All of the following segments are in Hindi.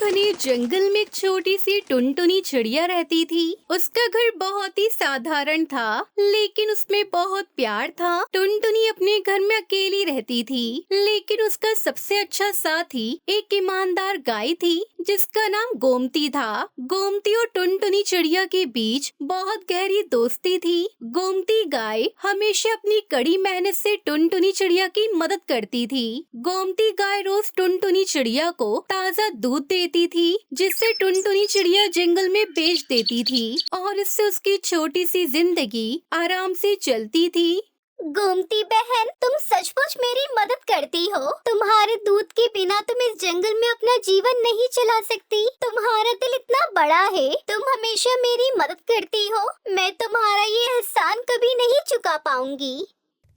घने जंगल में एक छोटी सी टुनटुनी चिड़िया रहती थी। उसका घर बहुत ही साधारण था, लेकिन उसमें बहुत प्यार था। टुनटुनी अपने घर में अकेली रहती थी, लेकिन उसका सबसे अच्छा साथी एक ईमानदार गाय थी, जिसका नाम गोमती था। गोमती और टुनटुनी चिड़िया के बीच बहुत गहरी दोस्ती थी। गोमती गाय हमेशा अपनी कड़ी मेहनत से टुनटुनी चिड़िया की मदद करती थी। गोमती गाय रोज टुनटुनी चिड़िया को ताज़ा दूध देती थी, जिससे टुनटुनी चिड़िया जंगल में बेच देती थी और इससे उसकी छोटी सी जिंदगी आराम से चलती थी। गोमती बहन, तुम सचमुच मेरी मदद करती हो। तुम्हारे दूध के बिना तुम इस जंगल में अपना जीवन नहीं चला सकती। तुम्हारा दिल इतना बड़ा है, तुम हमेशा मेरी मदद करती हो। मैं तुम्हारा ये एहसान कभी नहीं चुका पाऊंगी।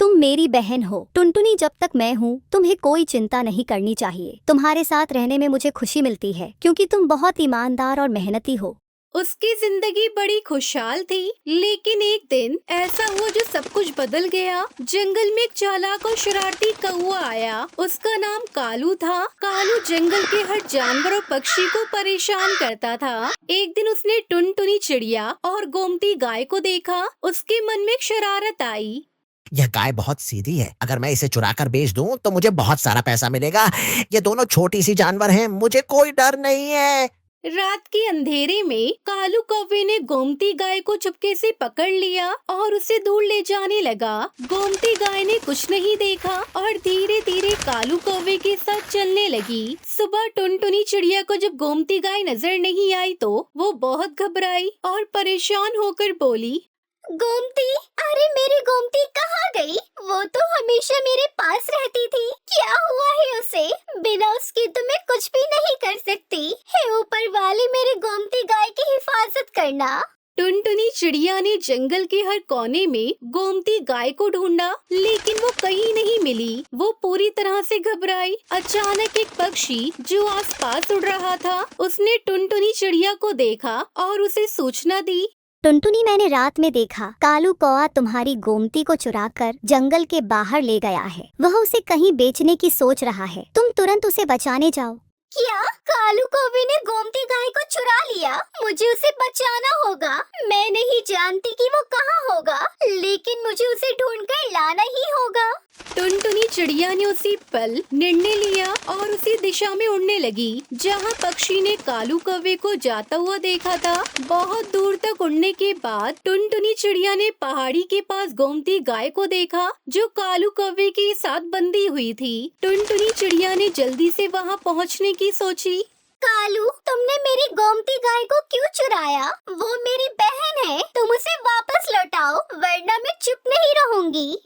तुम मेरी बहन हो टुनटुनी, जब तक मैं हूँ तुम्हें कोई चिंता नहीं करनी चाहिए। तुम्हारे साथ रहने में मुझे खुशी मिलती है, क्योंकि तुम बहुत ईमानदार और मेहनती हो। उसकी जिंदगी बड़ी खुशहाल थी, लेकिन एक दिन ऐसा हुआ जो सब कुछ बदल गया। जंगल में एक चालाक और शरारती कौवा आया। उसका नाम कालू था। कालू जंगल के हर जानवर और पक्षी को परेशान करता था। एक दिन उसने टुनटुनी चिड़िया और गोमती गाय को देखा। उसके मन में एक शरारत आई। यह गाय बहुत सीधी है, अगर मैं इसे चुरा कर बेच दूं तो मुझे बहुत सारा पैसा मिलेगा। ये दोनों छोटी सी जानवर हैं, मुझे कोई डर नहीं है। रात के अंधेरे में कालू कौवे ने गोमती गाय को चुपके से पकड़ लिया और उसे दूर ले जाने लगा। गोमती गाय ने कुछ नहीं देखा और धीरे धीरे कालू कौवे के साथ चलने लगी। सुबह टुनटुनी चिड़िया को जब गोमती गाय नजर नहीं आई तो वो बहुत घबराई और परेशान होकर बोली, गोमती, अरे मेरी गोमती कहाँ गई? वो तो हमेशा मेरे पास रहती थी। क्या हुआ है उसे? बिना उसके तो मैं कुछ भी नहीं कर सकती। हे ऊपर वाले, मेरी गोमती गाय की हिफाजत करना। टुनटुनी चिड़िया ने जंगल के हर कोने में गोमती गाय को ढूंढा, लेकिन वो कहीं नहीं मिली। वो पूरी तरह से घबराई। अचानक एक पक्षी जो आसपास उड़ रहा था, उसने टुनटुनी चिड़िया को देखा और उसे सूचना दी। टुनटुनी, मैंने रात में देखा कालू कौवा तुम्हारी गोमती को चुराकर जंगल के बाहर ले गया है। वह उसे कहीं बेचने की सोच रहा है। तुम तुरंत उसे बचाने जाओ। क्या कालू कौवे ने गोमती गाय को चुरा लिया? मुझे उसे बचाना होगा। मैं नहीं जानती कि वो कहाँ होगा, लेकिन मुझे उसे ढूंढकर लाना ही होगा। टुनटुनी चिड़िया ने उसी पल निर्णय लिया और उसी दिशा में उड़ने लगी जहाँ पक्षी ने कालू कौवे को जाता हुआ देखा था। बहुत दूर तक उड़ने के बाद टुनटुनी चिड़िया ने पहाड़ी के पास गोमती गाय को देखा, जो कालू कौवे के साथ बंधी हुई थी। टुनटुनी चिड़िया ने जल्दी से वहाँ पहुँचने की सोची। कालू, तुमने मेरी गोमती गाय को क्यों चुराया? वो मेरी बहन है। तुम उसे वापस लौटाओ, वरना मैं चुप नहीं रहूंगी।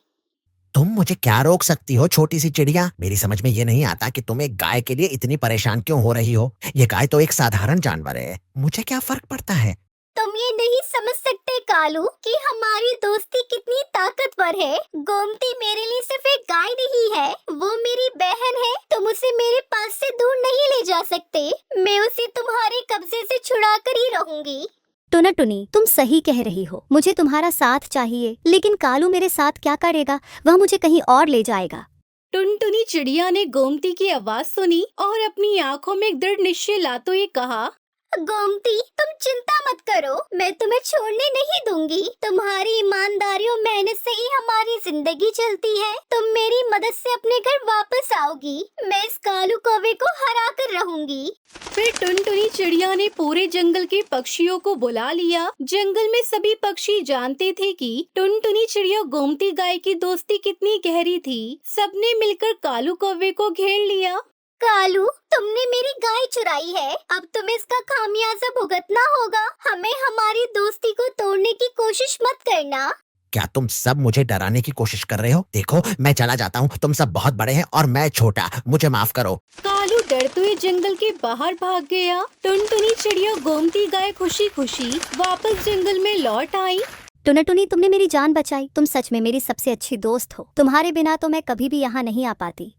तुम मुझे क्या रोक सकती हो छोटी सी चिड़िया? मेरी समझ में ये नहीं आता कि तुम एक गाय के लिए इतनी परेशान क्यों हो रही हो। ये गाय तो एक साधारण जानवर है, मुझे क्या फर्क पड़ता है। तुम ये नहीं समझ सकते कालू कि हमारी दोस्ती कितनी ताकतवर है। गोमती मेरे लिए सिर्फ एक गाय नहीं है, वो मेरी बहन है। तुम उसे मेरे पास से दूर नहीं ले जा सकते। मैं उसे तुम्हारे कब्जे से छुड़ा कर ही रहूंगी। टुनटुनी, तुम सही कह रही हो। मुझे तुम्हारा साथ चाहिए, लेकिन कालू मेरे साथ क्या करेगा? वह मुझे कहीं और ले जाएगा। टुनटुनी चिड़िया ने गोमती की आवाज सुनी और अपनी आंखों में एक दृढ़ निश्चय लाते हुए कहा, गोमती, तुम चिंता मत करो, मैं तुम्हें छोड़ने नहीं दूंगी। तुम्हारी ईमानदारी और मेहनत से ही हमारी जिंदगी चलती है। तुम मेरी मदद से अपने घर वापस आओगी। मैं इस कालू कौवे को हरा कर रहूंगी। फिर टुनटुनी चिड़िया ने पूरे जंगल के पक्षियों को बुला लिया। जंगल में सभी पक्षी जानते थे कि टुनटुनी चिड़िया गोमती गाय की दोस्ती कितनी गहरी थी। सबने मिलकर कालू कौवे को घेर लिया। कालू, तुमने मेरी गाय चुराई है, अब तुम्हें इसका खामियाजा भुगतना होगा। हमें हमारी दोस्ती को तोड़ने की कोशिश मत करना। क्या तुम सब मुझे डराने की कोशिश कर रहे हो? देखो, मैं चला जाता हूँ। तुम सब बहुत बड़े हैं और मैं छोटा, मुझे माफ करो। कालू डरते हुए जंगल के बाहर भाग गया। टुनटुनी चिड़िया गोमती गाय खुशी खुशी वापस जंगल में लौट आई। टुनटुनी, तुमने मेरी जान बचाई। तुम सच में मेरी सबसे अच्छी दोस्त हो। तुम्हारे बिना तो मैं कभी भी यहाँ नहीं आ पाती।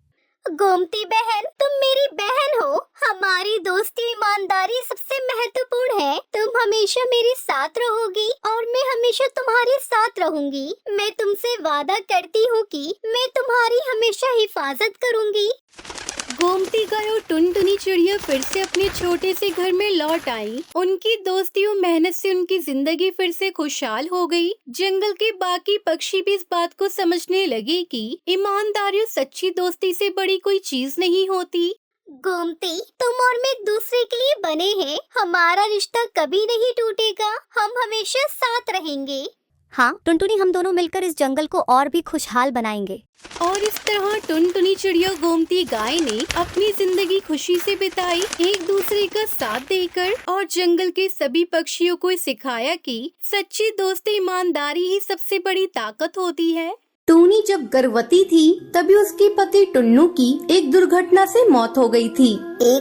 गोमती बहन, तुम मेरी बहन हो। हमारी दोस्ती ईमानदारी सबसे महत्वपूर्ण है। तुम हमेशा मेरे साथ रहोगी और मैं हमेशा तुम्हारे साथ रहूंगी। मैं तुमसे वादा करती हूँ कि मैं तुम्हारी हमेशा हिफाजत करूंगी। गोमती गाय और टुनटुनी चिड़िया फिर से अपने छोटे से घर में लौट आई। उनकी दोस्ती और मेहनत से उनकी जिंदगी फिर से खुशहाल हो गई। जंगल के बाकी पक्षी भी इस बात को समझने लगे कि ईमानदारी और सच्ची दोस्ती से बड़ी कोई चीज नहीं होती। गोमती, तुम और मैं एक दूसरे के लिए बने हैं। हमारा रिश्ता कभी नहीं टूटेगा। हम हमेशा साथ रहेंगे। हाँ टुनटुनी, हम दोनों मिलकर इस जंगल को और भी खुशहाल बनाएंगे। और इस तरह टुनटुनी चिड़िया गोमती गाय ने अपनी जिंदगी खुशी से बिताई, एक दूसरे का साथ देकर, और जंगल के सभी पक्षियों को सिखाया कि सच्ची दोस्ती ईमानदारी ही सबसे बड़ी ताकत होती है। टूनी जब गर्भवती थी तभी उसके पति टुन्नू की एक दुर्घटना से मौत हो गई थी।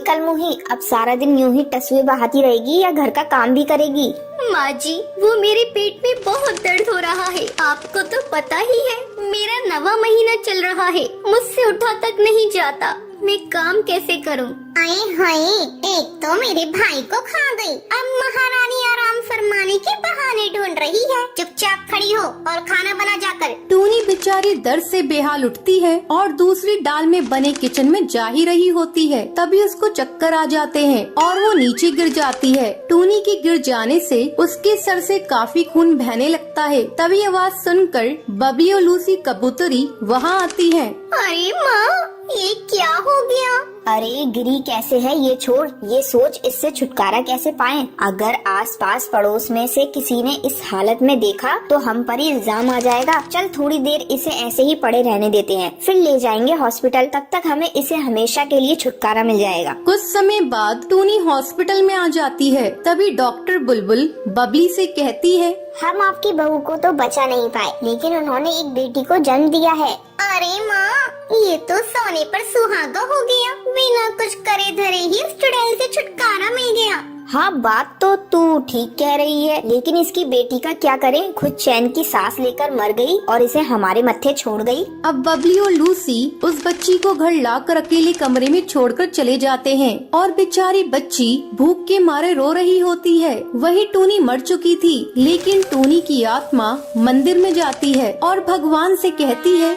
कलमुही, अब सारा दिन यूं ही तस्वीर बहाती रहेगी या घर का काम भी करेगी? माँ जी, वो मेरे पेट में बहुत दर्द हो रहा है। आपको तो पता ही है, मेरा 9वां महीना चल रहा है। मुझसे उठा तक नहीं जाता। मैं काम कैसे करूं? आए हाय, एक तो मेरे भाई को खा गई। अब महारानी आराम फरमाने के बहाने ढूंढ रही है। चुपचाप खड़ी हो और खाना बना जाकर। टूनी बेचारी दर्द से बेहाल उठती है और दूसरी डाल में बने किचन में जा ही रही होती है। तभी उसको चक्कर आ जाते हैं और वो नीचे गिर जाती है। टूनी के गिर जाने से उसके सर से काफी खून बहने लगता है। तभी आवाज सुनकर बबली और लूसी कबूतरी वहाँ आती है। अरे माँ, ये क्या हो गया? अरे गिरी कैसे है ये छोड़, ये सोच इससे छुटकारा कैसे पाएं। अगर आसपास पड़ोस में से किसी ने इस हालत में देखा तो हम पर इल्जाम आ जाएगा। चल थोड़ी देर इसे ऐसे ही पड़े रहने देते हैं, फिर ले जाएंगे हॉस्पिटल। तब तक हमें इसे हमेशा के लिए छुटकारा मिल जाएगा। कुछ समय बाद टूनी हॉस्पिटल में आ जाती है। तभी डॉक्टर बुलबुल बबली से कहती है, हम आपकी बहू को तो बचा नहीं पाए, लेकिन उन्होंने एक बेटी को जन्म दिया है। अरे माँ, ये तो सोने पर सुहागा हो गया। बिना कुछ करे धरे ही इस चुड़ैल से छुटकारा मिल गया। हाँ, बात तो तू ठीक कह रही है, लेकिन इसकी बेटी का क्या करें? खुद चैन की सांस लेकर मर गई और इसे हमारे मत्थे छोड़ गई। अब बबली और लूसी उस बच्ची को घर लाकर अकेले कमरे में छोड़कर चले जाते हैं और बेचारी बच्ची भूख के मारे रो रही होती है। वही टूनी मर चुकी थी, लेकिन टूनी की आत्मा मंदिर में जाती है और भगवान से कहती है,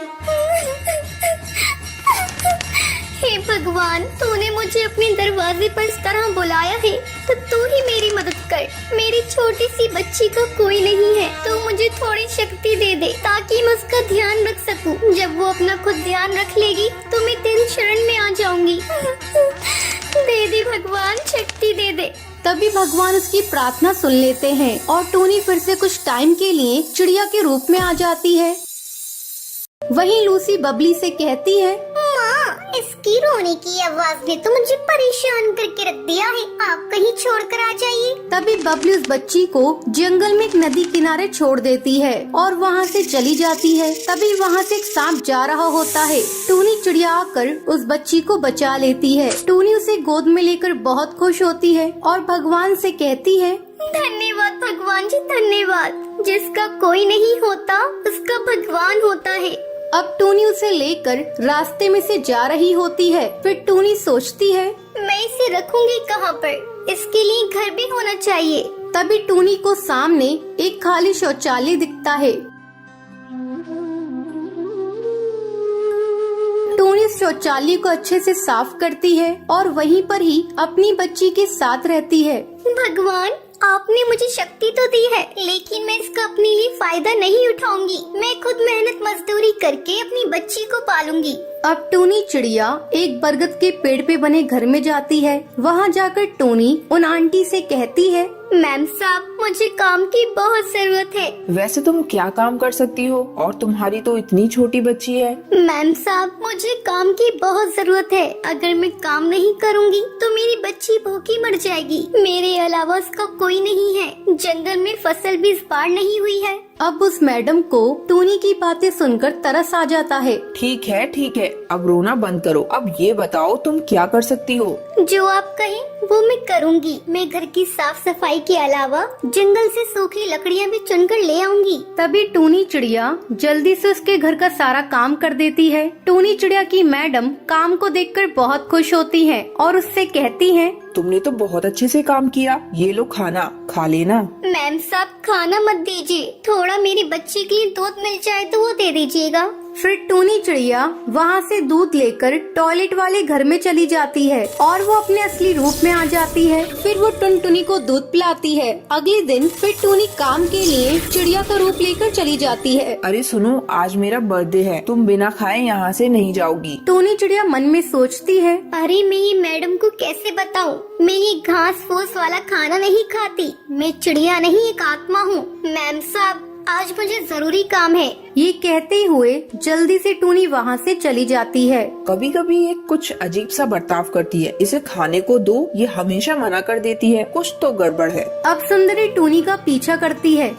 हे भगवान, तूने मुझे अपने दरवाजे पर इस तरह बुलाया है तो तू ही मेरी मदद कर। मेरी छोटी सी बच्ची का कोई नहीं है, तो मुझे थोड़ी शक्ति दे दे ताकि मैं उसका ध्यान रख सकूं। जब वो अपना खुद ध्यान रख लेगी तो मैं तेरी शरण में आ जाऊंगी। दे दे भगवान, शक्ति दे दे। तभी भगवान उसकी प्रार्थना सुन लेते हैं और टूनी फिर से कुछ टाइम के लिए चिड़िया के रूप में आ जाती है। वहीं लूसी बबली से कहती है, माँ, इसकी रोने की आवाज ने तो मुझे परेशान करके रख दिया है। आप कहीं छोड़कर आ जाइए। तभी बबली उस बच्ची को जंगल में एक नदी किनारे छोड़ देती है और वहाँ से चली जाती है। तभी वहाँ से एक सांप जा रहा होता है। टूनी चिड़िया आकर उस बच्ची को बचा लेती है। टूनी उसे गोद में लेकर बहुत खुश होती है और भगवान से कहती है, धन्यवाद भगवान जी, धन्यवाद। जिसका कोई नहीं होता उसका भगवान होता है। अब टूनी उसे लेकर रास्ते में से जा रही होती है। फिर टूनी सोचती है, मैं इसे रखूंगी कहाँ पर? इसके लिए घर भी होना चाहिए। तभी टूनी को सामने एक खाली शौचालय दिखता है। टूनी शौचालय को अच्छे से साफ करती है और वहीं पर ही अपनी बच्ची के साथ रहती है। भगवान, आपने मुझे शक्ति तो दी है, लेकिन मैं इसका अपने लिए फायदा नहीं उठाऊंगी। मैं खुद मेहनत मजदूरी करके अपनी बच्ची को पालूंगी। अब टूनी चिड़िया एक बरगद के पेड़ पे बने घर में जाती है। वहाँ जाकर टूनी उन आंटी से कहती है, मैम साहब, मुझे काम की बहुत जरूरत है। वैसे तुम क्या काम कर सकती हो और तुम्हारी तो इतनी छोटी बच्ची है। मैम साहब, मुझे काम की बहुत जरूरत है। अगर मैं काम नहीं करूंगी तो मेरी बच्ची भूखी मर जाएगी। मेरे अलावा उसका कोई नहीं है। जंगल में फसल भी इस बार नहीं हुई है। अब उस मैडम को टूनी की बातें सुनकर तरस आ जाता है। ठीक है, अब रोना बंद करो। अब ये बताओ तुम क्या कर सकती हो? जो आप कहें वो मैं करूंगी। मैं घर की साफ सफाई के अलावा जंगल से सूखी लकड़ियाँ भी चुनकर ले आऊंगी। तभी टूनी चिड़िया जल्दी से उसके घर का सारा काम कर देती है। टूनी चिड़िया की मैडम काम को देखकर बहुत खुश होती है और उससे कहती है, तुमने तो बहुत अच्छे से काम किया। ये लो खाना खा लेना। मैम साहब, खाना मत दीजिए। थोड़ा मेरी बच्ची के लिए दूध मिल जाए तो वो दे दीजिएगा। फिर टूनी चिड़िया वहाँ से दूध लेकर टॉयलेट वाले घर में चली जाती है और वो अपने असली रूप में आ जाती है। फिर वो टुनटुनी को दूध पिलाती है। अगले दिन फिर टूनी काम के लिए चिड़िया का रूप लेकर चली जाती है। अरे सुनो, आज मेरा बर्थडे है, तुम बिना खाए यहाँ से नहीं जाओगी। टूनी चिड़िया मन में सोचती है, अरे मैं ये मैडम को कैसे बताऊं? मैं ये घास फूस वाला खाना नहीं खाती। मैं चिड़िया नहीं, एक आत्मा हूँ। मैम साहब, आज मुझे जरूरी काम है। ये कहते हुए जल्दी से टूनी वहाँ से चली जाती है। कभी कभी ये कुछ अजीब सा बर्ताव करती है, इसे खाने को दो, ये हमेशा मना कर देती है, कुछ तो गड़बड़ है। अब सुंदरी टूनी का पीछा करती है।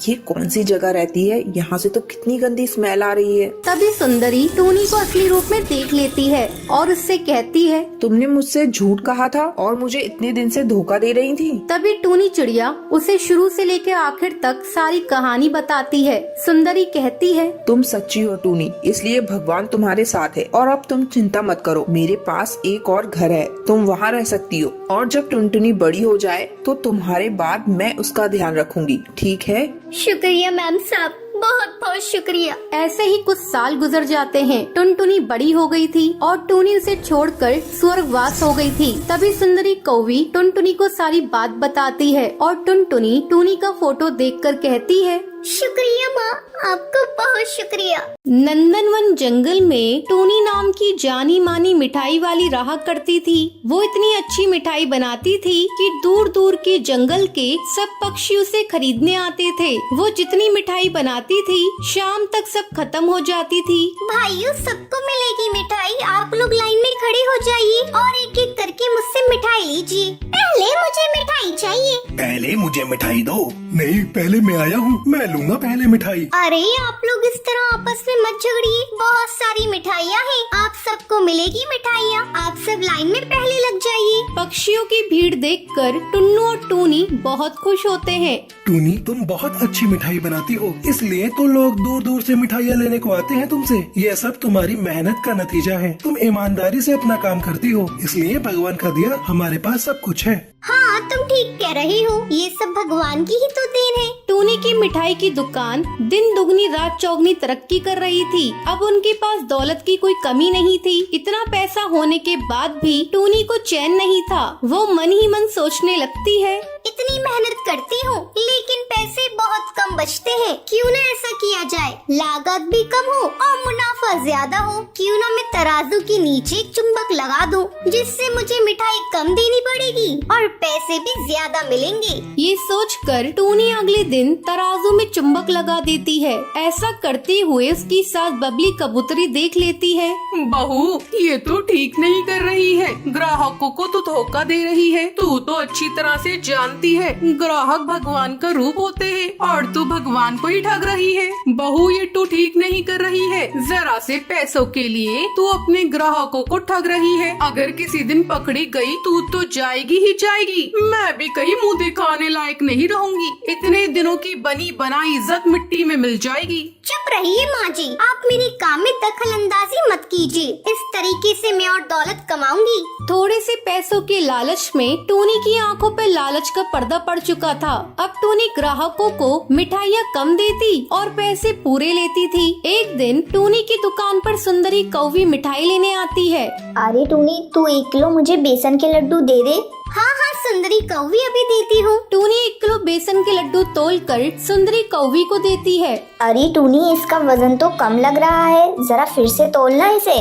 ये कौन सी जगह रहती है? यहाँ से तो कितनी गंदी स्मेल आ रही है। तभी सुंदरी टूनी को असली रूप में देख लेती है और उससे कहती है, तुमने मुझसे झूठ कहा था और मुझे इतने दिन से धोखा दे रही थी। तभी टूनी चिड़िया उसे शुरू से लेकर आखिर तक सारी कहानी बताती है। सुंदरी कहती है, तुम सच्ची हो टूनी, इसलिए भगवान तुम्हारे साथ है और अब तुम चिंता मत करो। मेरे पास एक और घर है, तुम वहाँ रह सकती हो और जब टुनटुनी बड़ी हो जाए तो तुम्हारे बाद मैं उसका ध्यान रखूंगी, ठीक है? शुक्रिया मैम साहब, बहुत बहुत शुक्रिया। ऐसे ही कुछ साल गुजर जाते हैं। टुनटुनी बड़ी हो गई थी और टूनी उसे छोड़कर स्वर्गवास हो गई थी। तभी सुंदरी कौवी टुनटुनी को सारी बात बताती है और टुनटुनी टूनी का फोटो देखकर कहती है, शुक्रिया माँ, आपका बहुत शुक्रिया। नंदनवन जंगल में टूनी नाम की जानी मानी मिठाई वाली रहा करती थी। वो इतनी अच्छी मिठाई बनाती थी कि दूर दूर के जंगल के सब पक्षी उसे खरीदने आते थे। वो जितनी मिठाई बनाती थी शाम तक सब खत्म हो जाती थी। भाइयों, सबको मिलेगी मिठाई, आप लोग लाइन में खड़े हो जाइए और एक एक करके मुझसे मिठाई लीजिए। पहले मुझे मिठाई चाहिए। पहले मुझे मिठाई दो। नहीं, पहले मैं आया हूँ, मैं लूंगा पहले मिठाई। अरे आप लोग इस तरह आपस में मत झगड़िए, बहुत सारी मिठाइयाँ हैं, आप सबको मिलेगी मिठाइयाँ। आप सब लाइन में पहले लग जाइए। पक्षियों की भीड़ देखकर टुन्नू और टूनी बहुत खुश होते हैं। टूनी, तुम बहुत अच्छी मिठाई बनाती हो, इसलिए तो लोग दूर दूर से मिठाइयाँ लेने को आते हैं तुमसे। ये सब तुम्हारी मेहनत का नतीजा है। तुम ईमानदारी से अपना काम करती हो, इसलिए भगवान का दिया हमारे पास सब कुछ है। हाँ, तुम ठीक कह रहे हो, ये सब भगवान की ही तो देन है। टूनी की मिठाई की दुकान दिन दुगनी रात चौगनी तरक्की कर रही थी। अब उनके पास दौलत की कोई कमी नहीं थी। इतना पैसा होने के बाद भी टूनी को चैन नहीं था। वो मन ही मन सोचने लगती है, इतनी मेहनत करती हूँ लेकिन पैसे बहुत कम बचते हैं। क्यों न ऐसा किया जाए, लागत भी कम हो और मुनाफा ज्यादा हो। क्यों न मैं तराजू के नीचे एक चुंबक लगा दूं, जिससे मुझे मिठाई कम देनी पड़ेगी और पैसे भी ज्यादा मिलेंगे। ये सोचकर टूनी अगले दिन तराजू में चुंबक लगा देती है। ऐसा करते हुए उसकी सास बबली कबूतरी देख लेती है। बहू, ये तो ठीक नहीं कर रही है, ग्राहकों को तो धोखा दे रही है। तू तो अच्छी तरह से जानती है ग्राहक भगवान का रूप होते हैं और तू भगवान को ही ठग रही है। बहू, ये तू ठीक नहीं कर रही है। जरा से पैसों के लिए तू अपने ग्राहकों को ठग रही है। अगर किसी दिन पकड़ी गई तू तो जाएगी ही जाएगी। मैं भी कहीं मुँह दिखाने लायक नहीं रहूंगी। इतने दिनों की बनी बनाई इज्जत मिट्टी में मिल जाएगी। चुप रहिए माँ जी, आप मेरे काम में दखल अंदाजी मत कीजिए। इस तरीके से मैं और दौलत कमाऊंगी। थोड़े से पैसों के लालच में टूनी की आंखों पर लालच का पर्दा पड़ चुका था। अब टूनी ग्राहकों को मिठाइयाँ कम देती और पैसे पूरे लेती थी। एक दिन टूनी की दुकान पर सुंदरी कौवी मिठाई लेने आती है। अरे टूनी, तू 1 किलो मुझे बेसन के लड्डू दे दे। हाँ हाँ सुंदरी कौवी, अभी देती हूँ। टूनी 1 किलो बेसन के लड्डू तोलकर सुंदरी कौवी को देती है। अरे टूनी, इसका वजन तो कम लग रहा है, जरा फिर से तोलना इसे।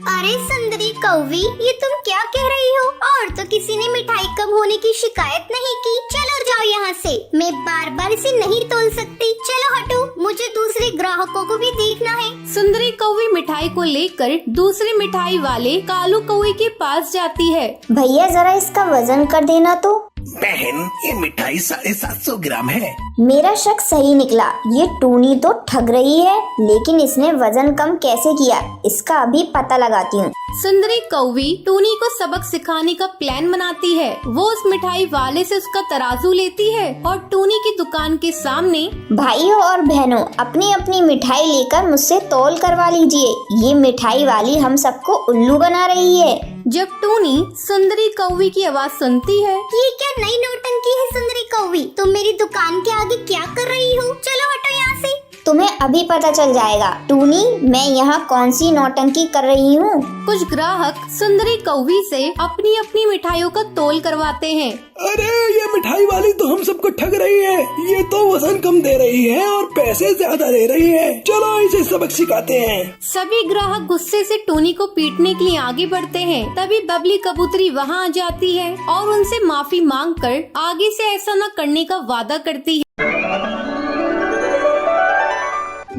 अरे सुंदरी कौवी, ये तुम क्या कह रही हो? और तो किसी ने मिठाई कम होने की शिकायत नहीं की। चलो जाओ यहाँ से, मैं बार बार इसे नहीं तोल सकती। चलो हटो, मुझे दूसरे ग्राहकों को भी देखना है। सुंदरी कौवी मिठाई को लेकर दूसरे मिठाई वाले कालू कौवे के पास जाती है। भैया, जरा इसका वजन कर देना तो। बहन, ये मिठाई 750 ग्राम है। मेरा शक सही निकला, ये टूनी तो ठग रही है, लेकिन इसने वजन कम कैसे किया, इसका अभी पता लगाती हूँ। सुंदरी कौवी टूनी को सबक सिखाने का प्लान बनाती है। वो उस मिठाई वाले से उसका तराजू लेती है और टूनी की दुकान के सामने, भाइयों और बहनों, अपनी अपनी मिठाई लेकर मुझसे तौल करवा लीजिए। ये मिठाई वाली हम सबको उल्लू बना रही है। जब टूनी सुंदरी कौवी की आवाज सुनती है। ये क्या नई नौटंकी है सुंदरी कौवी? तुम मेरी दुकान के आगे क्या कर रही हो? चलो हटो यहाँ से। तुम्हें अभी पता चल जाएगा टूनी, मैं यहाँ कौन सी नौटंकी कर रही हूँ। कुछ ग्राहक सुंदरी कौवी से अपनी अपनी मिठाइयों का तोल करवाते हैं। अरे ये मिठाई वाली तो हम सबको ठग रही है। ये तो वजन कम दे रही है और पैसे ज्यादा ले रही है। चलो इसे सबक सिखाते हैं। सभी ग्राहक गुस्से से टूनी को पीटने के लिए आगे बढ़ते हैं। तभी बबली कबूतरी वहाँ आ जाती है और उनसे माफी मांगकर आगे से ऐसा न करने का वादा करती है।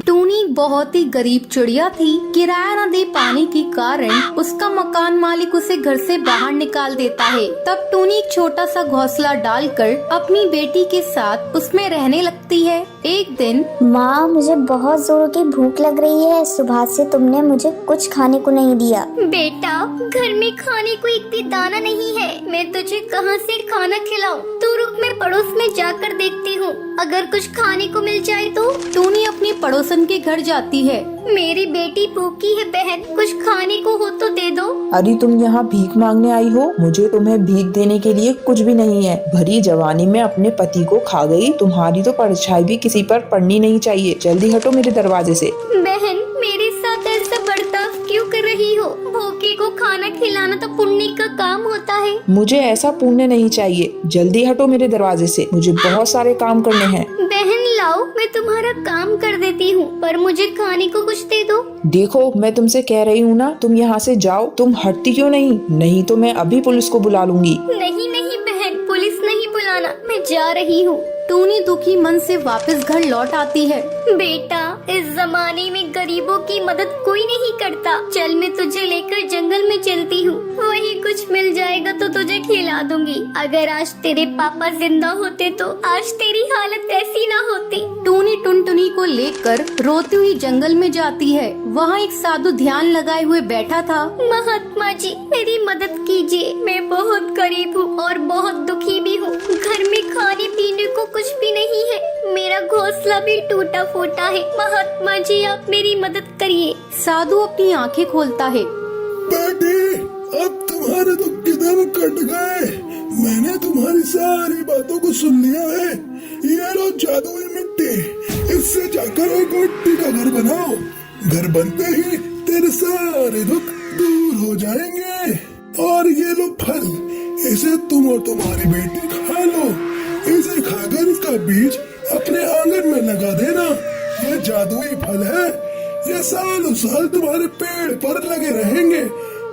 टूनी बहुत ही गरीब चिड़िया थी। किराया न दे पाने के कारण उसका मकान मालिक उसे घर से बाहर निकाल देता है। तब टूनी एक छोटा सा घोंसला डालकर अपनी बेटी के साथ उसमें रहने लगती है। एक दिन, माँ मुझे बहुत जोरों की भूख लग रही है। सुबह से तुमने मुझे कुछ खाने को नहीं दिया। बेटा, घर में खाने को एक भी दाना नहीं है। मैं तुझे कहाँ से खाना खिलाऊं? तू रुक, मैं पड़ोस में जाकर देखती हूँ। अगर कुछ खाने को मिल जाए तो। टूनी अपने पड़ोसन के घर जाती है। मेरी बेटी भूखी है बहन, कुछ खाने को हो तो दे दो। अरे तुम यहाँ भीख मांगने आई हो? मुझे तुम्हें भीख देने के लिए कुछ भी नहीं है। भरी जवानी में अपने पति को खा गई। तुम्हारी तो परछाई भी किसी पर पड़नी नहीं चाहिए। जल्दी हटो मेरे दरवाजे से। बहन, मेरे साथ ऐसा बर्ताव क्यों कर रही हो? भूखे को खाना खिलाना तो पुण्य का काम होता है। मुझे ऐसा पुण्य नहीं चाहिए। जल्दी हटो मेरे दरवाजे से, मुझे बहुत सारे काम करने हैं। बहन लाओ, मैं तुम्हारा काम कर देती हूँ, पर मुझे खाने को कुछ दे दो। देखो, मैं तुमसे कह रही हूँ ना, तुम यहाँ से जाओ। तुम हटती क्यों नहीं? नहीं तो मैं अभी पुलिस को बुला लूंगी। नहीं नहीं बहन, पुलिस नहीं बुलाना, मैं जा रही हूँ। टूनी दुखी मन से वापस घर लौट आती है। बेटा, इस जमाने में गरीबों की मदद कोई नहीं करता। चल, मैं तुझे लेकर जंगल में चलती हूँ। वहीं कुछ मिल जाएगा तो तुझे खिला दूंगी। अगर आज तेरे पापा जिंदा होते तो आज तेरी हालत ऐसी ना होती। टूनी टुनटुनी को लेकर रोती हुई जंगल में जाती है। वहाँ एक साधु ध्यान लगाए हुए बैठा था। महात्मा जी, मेरी मदद कीजिए। मैं बहुत गरीब हूँ और बहुत दुखी भी हूँ। घर में खाने पीने को कुछ भी नहीं है। मेरा घोंसला भी टूटा फूटा है। महात्मा जी, आप मेरी मदद करिए। साधु अपनी आंखें खोलता है। बेटी, अब तुम्हारे तो किधर कट गए। मैंने तुम्हारी सारी बातों को सुन लिया है। ये लो जादुई मिट्टी, इससे जाकर एक मिट्टी का घर बनाओ। घर बनते ही तेरे सारे दुख दूर हो जाएंगे। और ये लो फल, इसे तुम और तुम्हारी बेटी खा लो। इसे खाकर इसका बीज अपने आंगन में लगा देना। ये जादुई फल है। ये सालों साल तुम्हारे पेड़ पर लगे रहेंगे।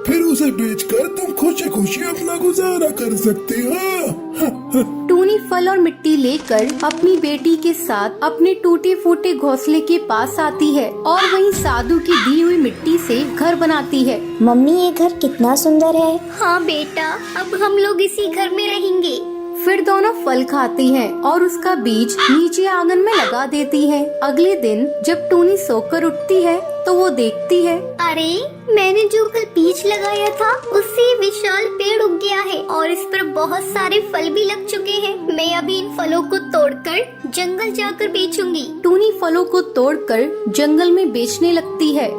फिर उसे बेचकर तुम खुशी खुशी अपना गुजारा कर सकती हो। टूनी फल और मिट्टी लेकर अपनी बेटी के साथ अपने टूटे फूटे घोंसले के पास आती है और वहीं साधु की दी हुई मिट्टी से घर बनाती है। मम्मी, ये घर कितना सुंदर है। हाँ बेटा, अब हम लोग इसी घर में रहेंगे। फिर दोनों फल खाती हैं और उसका बीज नीचे आंगन में लगा देती हैं। अगले दिन जब टूनी सोकर उठती है तो वो देखती है, अरे, मैंने जो कल बीज लगाया था उससे विशाल पेड़ उग गया है और इस पर बहुत सारे फल भी लग चुके हैं। मैं अभी इन फलों को तोड़कर जंगल जाकर बेचूंगी। टूनी फलों को तोड़कर जंगल में बेचने लगती है।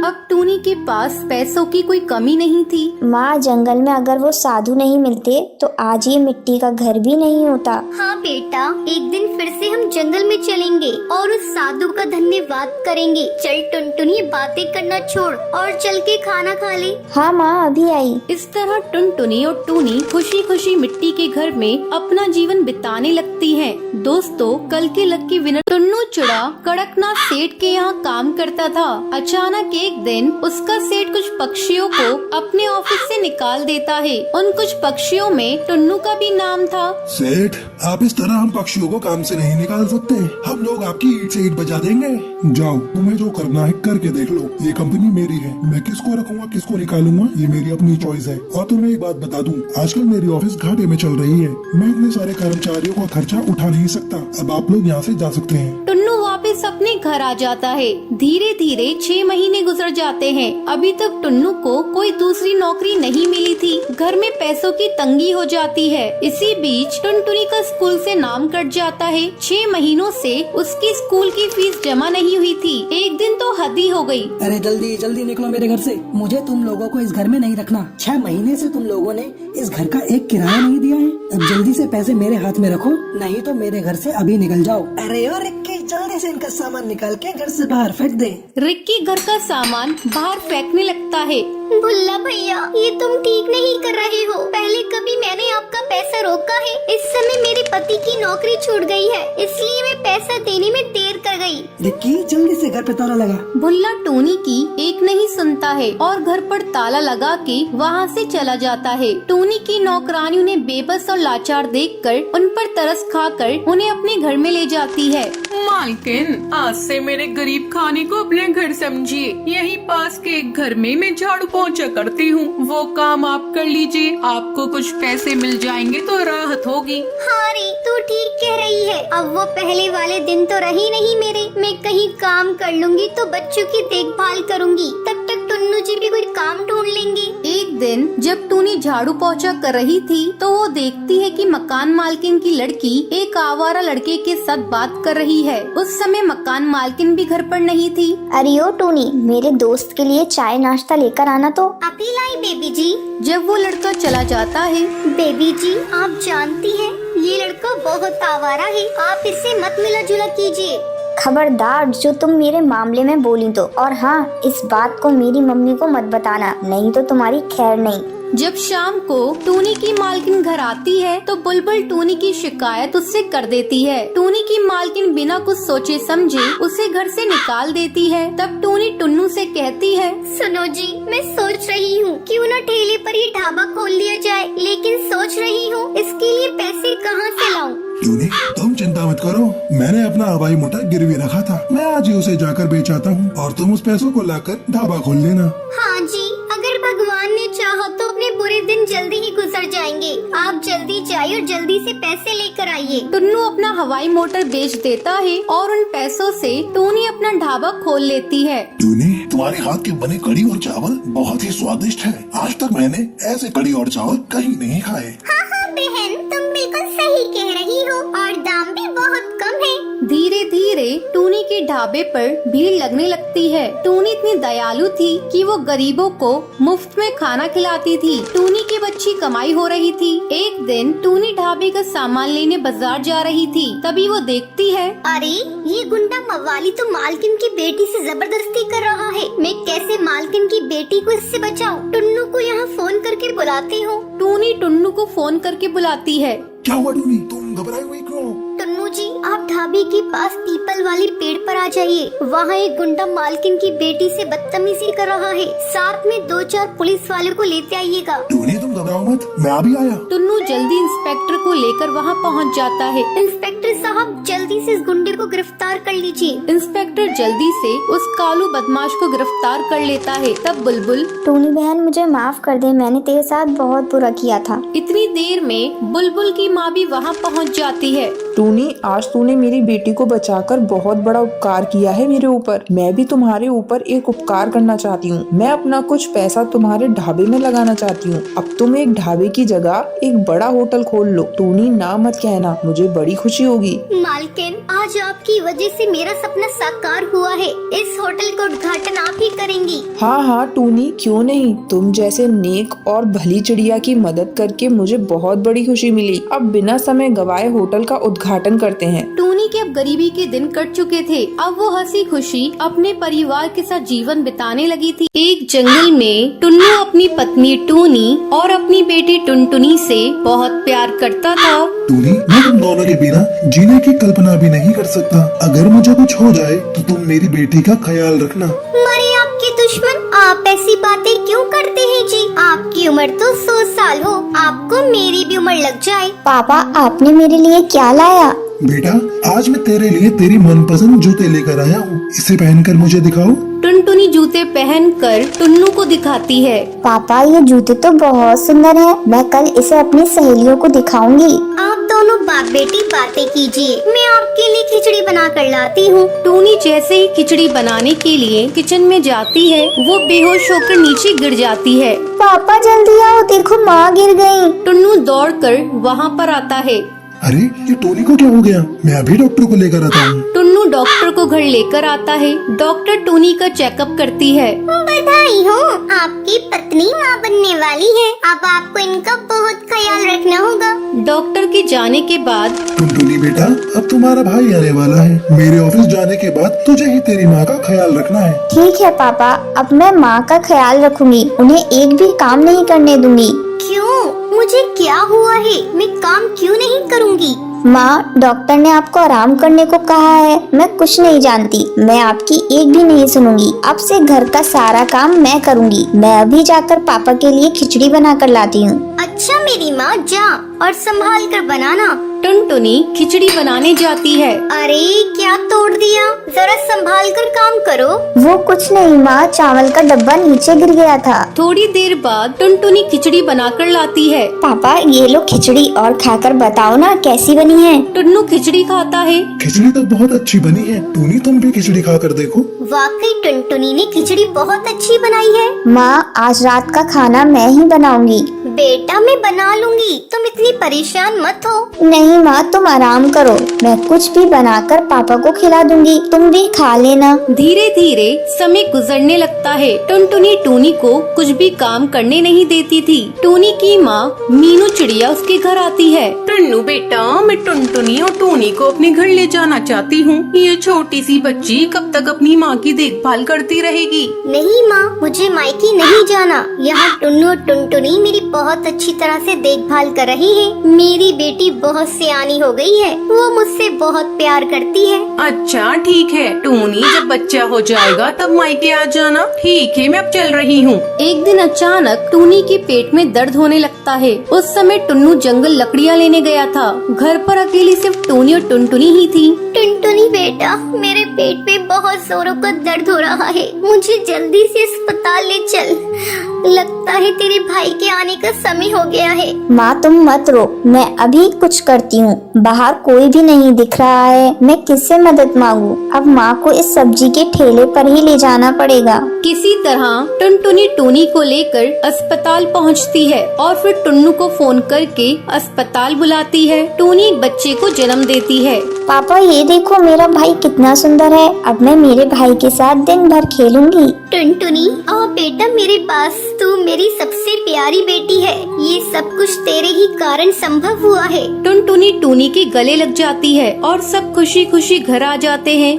अब टूनी के पास पैसों की कोई कमी नहीं थी। माँ, जंगल में अगर वो साधु नहीं मिलते तो आज ये मिट्टी का घर भी नहीं होता। हाँ बेटा, एक दिन फिर से हम जंगल में चलेंगे और उस साधु का धन्यवाद करेंगे। चल टुनटुनी, बातें करना छोड़ और चल के खाना खा ले। हाँ माँ, अभी आई। इस तरह टुनटुनी और टूनी खुशी खुशी मिट्टी के घर में अपना जीवन बिताने लगती हैं। दोस्तों, कल के लकी विनर टुन्नू चिड़ा कड़कनाथ सेठ के यहाँ काम करता था। अचानक एक दिन उसका सेठ कुछ पक्षियों को अपने ऑफिस से निकाल देता है। उन कुछ पक्षियों में टुन्नू का भी नाम था। सेठ, आप इस तरह हम पक्षियों को काम से नहीं निकाल सकते। हम लोग आपकी ईंट से ईंट बजा देंगे। जाओ, तुम्हें जो करना है करके देख लो। ये कंपनी मेरी है। मैं किसको रखूंगा किसको निकालूंगा ये मेरी अपनी चॉइस है। और तुम्हें एक बात बता दूं, आजकल मेरी ऑफिस घाटे में चल रही है। मैं इतने सारे कर्मचारियों का खर्चा उठा नहीं सकता। अब आप लोग यहाँ से जा सकते हैं। टुन्नू वापस अपने घर आ जाता है। धीरे धीरे 6 महीने गुजर जाते हैं। अभी तक टुन्नू को कोई दूसरी नौकरी नहीं मिली थी। घर में पैसों की तंगी हो जाती है। इसी बीच टुनटुनी का स्कूल से नाम कट जाता है। 6 महीनों से उसकी स्कूल की फीस जमा नहीं हुई थी। एक दिन तो तो हद ही हो गई। अरे जल्दी जल्दी निकलो मेरे घर से, मुझे तुम लोगों को इस घर में नहीं रखना। 6 महीने से तुम लोगों ने इस घर का एक किराया नहीं दिया है। अब जल्दी से पैसे मेरे हाथ में रखो, नहीं तो मेरे घर से अभी निकल जाओ। अरे और रिक्की, जल्दी से इनका सामान निकाल के घर से बाहर फेंक दे। रिक्की घर का सामान बाहर फेंकने लगता है। भुल्ला भैया, ये तुम ठीक नहीं कर रहे हो। पहले कभी मैंने आपका पैसा रोका है? इस समय मेरे पति की नौकरी छूट गई है, इसलिए मैं पैसा देने में देर कर गई। रिक्की जल्दी से घर पे ताला लगा। भुल्ला टोनी की एक नहीं सुनता है और घर पर ताला लगा के वहाँ से चला जाता है। टोनी की नौकरानी उन्हें बेबस और लाचार देखकर उन पर तरस खाकर उन्हें अपने घर में ले जाती है। मालकिन, आज से मेरे गरीब खाने को अपने घर समझिए। यहीं पास के एक घर में मैं झाड़ू पोंछा करती हूँ, वो काम आप कर लीजिए। आपको कुछ पैसे मिल जाएंगे तो राहत होगी। हाँ रे, तू ठीक कह रही है। अब वो पहले वाले दिन तो रही नहीं मेरे। मैं कहीं काम कर लूंगी तो बच्चों की देखभाल करूंगी, तब तक टुन्नू जी भी कोई काम ढूंढ लेंगे। एक दिन जब टूनी झाड़ू पोंछा कर रही थी तो वो देखती है कि मकान मालकिन की लड़की एक आवारा लड़के के साथ बात कर रही है। उस समय मकान मालकिन भी घर पर नहीं थी। अरे ओ टोनी, मेरे दोस्त के लिए चाय नाश्ता लेकर आना तो। अभी लाई बेबी जी। जब वो लड़का चला जाता है, बेबी जी, आप जानती हैं ये लड़का बहुत आवारा है, आप इससे मत मिला जुला कीजिए। खबरदार जो तुम मेरे मामले में बोली तो, और हाँ, इस बात को मेरी मम्मी को मत बताना, नहीं तो तुम्हारी खैर नहीं। जब शाम को टूनी की मालकिन घर आती है तो बुलबुल टूनी की शिकायत उससे कर देती है। टूनी की मालकिन बिना कुछ सोचे समझे उसे घर से निकाल देती है। तब टूनी टुन्नू से कहती है, सुनो जी, मैं सोच रही हूँ क्यों न ठेले पर ये ढाबा खोल दिया जाए, लेकिन सोच रही हूँ इसके लिए पैसे कहाँ से लाऊं। टूनी, तुम चिंता मत करो, मैंने अपना हवाई मोटर गिरवी रखा था, मैं आज ही उसे जाकर बेच आता हूँ और तुम उस पैसों को लाकर ढाबा खोल लेना। हाँ जी, अगर भगवान ने चाहा तो अपने बुरे दिन जल्दी ही गुजर जाएंगे। आप जल्दी जाइए और जल्दी से पैसे लेकर आइए। टुन्नू अपना हवाई मोटर बेच देता है और उन पैसों से टूनी अपना ढाबा खोल लेती है। टूनी, तुम्हारे हाथ के बने कड़ी और चावल बहुत ही स्वादिष्ट है। आज तक मैंने ऐसे कड़ी और चावल कहीं नहीं खाए। हाँ हाँ बहन, तुम बिल्कुल सही कह रही हो और दाम भी बहुत कम है। धीरे धीरे टूनी के ढाबे पर भीड़ लगने लगती है। टूनी इतनी दयालु थी कि वो गरीबों को मुफ्त में खाना खिलाती थी। टूनी की अच्छी कमाई हो रही थी। एक दिन टूनी ढाबे का सामान लेने बाजार जा रही थी, तभी वो देखती है, अरे ये गुंडा मवाली तो मालकिन की बेटी से जबरदस्ती कर रहा है। मैं कैसे मालकिन की बेटी को इससे बचाऊं? टुन्नू को यहाँ फोन करके बुलाती हूँ। टूनी टुन्नू को फोन करके बुलाती है। क्या हुआ टूनी, तुम घबराई हुई क्यों? टुन्नू जी, आप ढाबे के पास पीपल वाली पेड़ पर आ जाइए। वहाँ एक गुंडा मालकिन की बेटी से बदतमीजी कर रहा है। साथ में 2-4 पुलिस वालों को लेते आइएगा। टूनी, तुम घबराओ मत, मैं अभी आया। टुन्नू जल्दी इंस्पेक्टर को लेकर वहाँ पहुँच जाता है। इंस्पेक्टर साहब, जल्दी से इस गुंडे को गिरफ्तार कर लीजिए। इंस्पेक्टर जल्दी से उस कालू बदमाश को गिरफ्तार कर लेता है। तब बुलबुल, टोनी बहन मुझे माफ कर दे, मैंने तेरे साथ बहुत बुरा किया था। इतनी देर में बुलबुल की माँ भी वहाँ पहुँच जाती है। टूनी, आज तूने मेरी बेटी को बचाकर बहुत बड़ा उपकार किया है मेरे ऊपर। मैं भी तुम्हारे ऊपर एक उपकार करना चाहती हूँ। मैं अपना कुछ पैसा तुम्हारे ढाबे में लगाना चाहती हूँ। अब तुम एक ढाबे की जगह एक बड़ा होटल खोल लो। टूनी, ना मत कहना, मुझे बड़ी खुशी होगी। मालकिन, आज आपकी वजह से मेरा सपना साकार हुआ है। इस होटल का उद्घाटन आप ही करेंगी। हाँ हाँ टूनी, क्यों नहीं। तुम जैसे नेक और भली चिड़िया की मदद करके मुझे बहुत बड़ी खुशी मिली। अब बिना समय गवाए होटल का उद्घाटन करते हैं। टूनी के अब गरीबी के दिन कट चुके थे। अब वो हंसी खुशी अपने परिवार के साथ जीवन बिताने लगी थी। एक जंगल में टुन्नू अपनी पत्नी टूनी और अपनी बेटी टुनटुनी से बहुत प्यार करता था। टूनी, मैं तुम दोनों के बिना जीने की कल्पना भी नहीं कर सकता। अगर मुझे कुछ हो जाए तो तुम मेरी बेटी का ख्याल रखना। मरे आपके दुश्मन, आप ऐसी बातें क्यों करते हैं जी? आपकी उम्र तो 100 साल हो, आपको मेरी भी उम्र लग जाए। पापा, आपने मेरे लिए क्या लाया? बेटा, आज मैं तेरे लिए तेरी मनपसंद जूते लेकर आया हूँ, इसे पहनकर मुझे दिखाओ। टुनटुनी जूते पहनकर टुन्नू को दिखाती है। पापा, ये जूते तो बहुत सुंदर है, मैं कल इसे अपनी सहेलियों को दिखाऊंगी। आप दोनों बाप बेटी बातें कीजिए, मैं आपके लिए खिचड़ी बना कर लाती हूँ। टूनी जैसे ही खिचड़ी बनाने के लिए किचन में जाती है, वो बेहोश होकर नीचे गिर जाती है। पापा जल्दी आओ, देखो माँ गिर गयी। टुन्नू दौड़कर वहाँ पर आता है। अरे, ये टोनी को क्या हो गया? मैं अभी डॉक्टर को लेकर आता हूँ। टुन्नू टुन्नू डॉक्टर को घर लेकर आता है। डॉक्टर टूनी का चेकअप करती है। बधाई हो, आपकी पत्नी माँ बनने वाली है। अब आपको इनका बहुत ख्याल रखना होगा। डॉक्टर के जाने के बाद टुनटुनी बेटा, अब तुम्हारा भाई आने वाला है। मेरे ऑफिस जाने के बाद तुझे ही तेरी माँ का ख्याल रखना है। ठीक है पापा, अब मैं माँ का ख्याल रखूंगी। उन्हें एक भी काम नहीं करने दूंगी। क्यों? मुझे क्या हुआ है? मैं काम क्यों नहीं करूँगी? माँ, डॉक्टर ने आपको आराम करने को कहा है। मैं कुछ नहीं जानती, मैं आपकी एक भी नहीं सुनूंगी। अब से घर का सारा काम मैं करूँगी। मैं अभी जाकर पापा के लिए खिचड़ी बना कर लाती हूँ। अच्छा मेरी माँ, जा और संभाल कर बनाना। टुनटुनी खिचड़ी बनाने जाती है। अरे क्या तोड़ दिया, जरा संभाल कर काम करो। वो कुछ नहीं माँ, चावल का डब्बा नीचे गिर गया था। थोड़ी देर बाद टुनटुनी खिचड़ी बनाकर लाती है। पापा ये लो खिचड़ी, और खाकर बताओ ना कैसी बनी है। टुन्नू खिचड़ी खाता है। खिचड़ी तो बहुत अच्छी बनी है। टूनी, तुम भी खिचड़ी खा कर देखो। वाकई टुनटुनी ने खिचड़ी बहुत अच्छी बनाई है। माँ, आज रात का खाना मैं ही बनाऊंगी। बेटा मैं बना लूंगी, तुम इतनी परेशान मत हो। नहीं माँ, तुम आराम करो, मैं कुछ भी बनाकर पापा को खिला दूंगी। तुम भी खा लेना। धीरे धीरे समय गुजरने लगता है। टुनटुनी टूनी को कुछ भी काम करने नहीं देती थी। टूनी की माँ मीनू चिड़िया उसके घर आती है। टुन्नू बेटा, मैं टुनटुनी और टूनी को अपने घर ले जाना चाहती हूँ। ये छोटी सी बच्ची कब तक अपनी माँ की देखभाल करती रहेगी? नहीं माँ, मुझे मायके नहीं जाना। यहाँ टुन्नू और टुनटुनी मेरी बहुत अच्छी तरह से देखभाल कर रही है। मेरी बेटी बहुत सियानी हो गई है, वो मुझसे बहुत प्यार करती है। अच्छा ठीक है टूनी, जब बच्चा हो जाएगा तब मायके आ जाना। ठीक है, मैं अब चल रही हूँ। एक दिन अचानक टूनी के पेट में दर्द होने लगता है। उस समय टुन्नू जंगल लकड़ियाँ लेने गया था। घर पर अकेली सिर्फ टूनी और टुनटुनी ही थी। टुनटुनी बेटा, मेरे पेट में बहुत जोरों का दर्द हो रहा है, मुझे जल्दी से अस्पताल ले चल। लगता है तेरे भाई के आने का समय हो गया है। माँ तुम मत रो, मैं अभी कुछ करती हूँ। बाहर कोई भी नहीं दिख रहा है, मैं किससे मदद मांगू? अब माँ को इस सब्जी के ठेले पर ही ले जाना पड़ेगा। किसी तरह टुनटुनी टूनी को लेकर अस्पताल पहुंचती है और फिर टुन्नू को फोन करके अस्पताल बुलाती है। टूनी एक बच्चे को जन्म देती है। पापा ये देखो, मेरा भाई कितना सुंदर है। अब मैं मेरे भाई के साथ दिन भर खेलूंगी। टुनटुनी आओ बेटा मेरे पास, तू मेरी सबसे प्यारी बेटी है। ये सब कुछ तेरे ही कारण संभव हुआ है। टुनटुनी टूनी के गले लग जाती है और सब खुशी खुशी घर आ जाते हैं।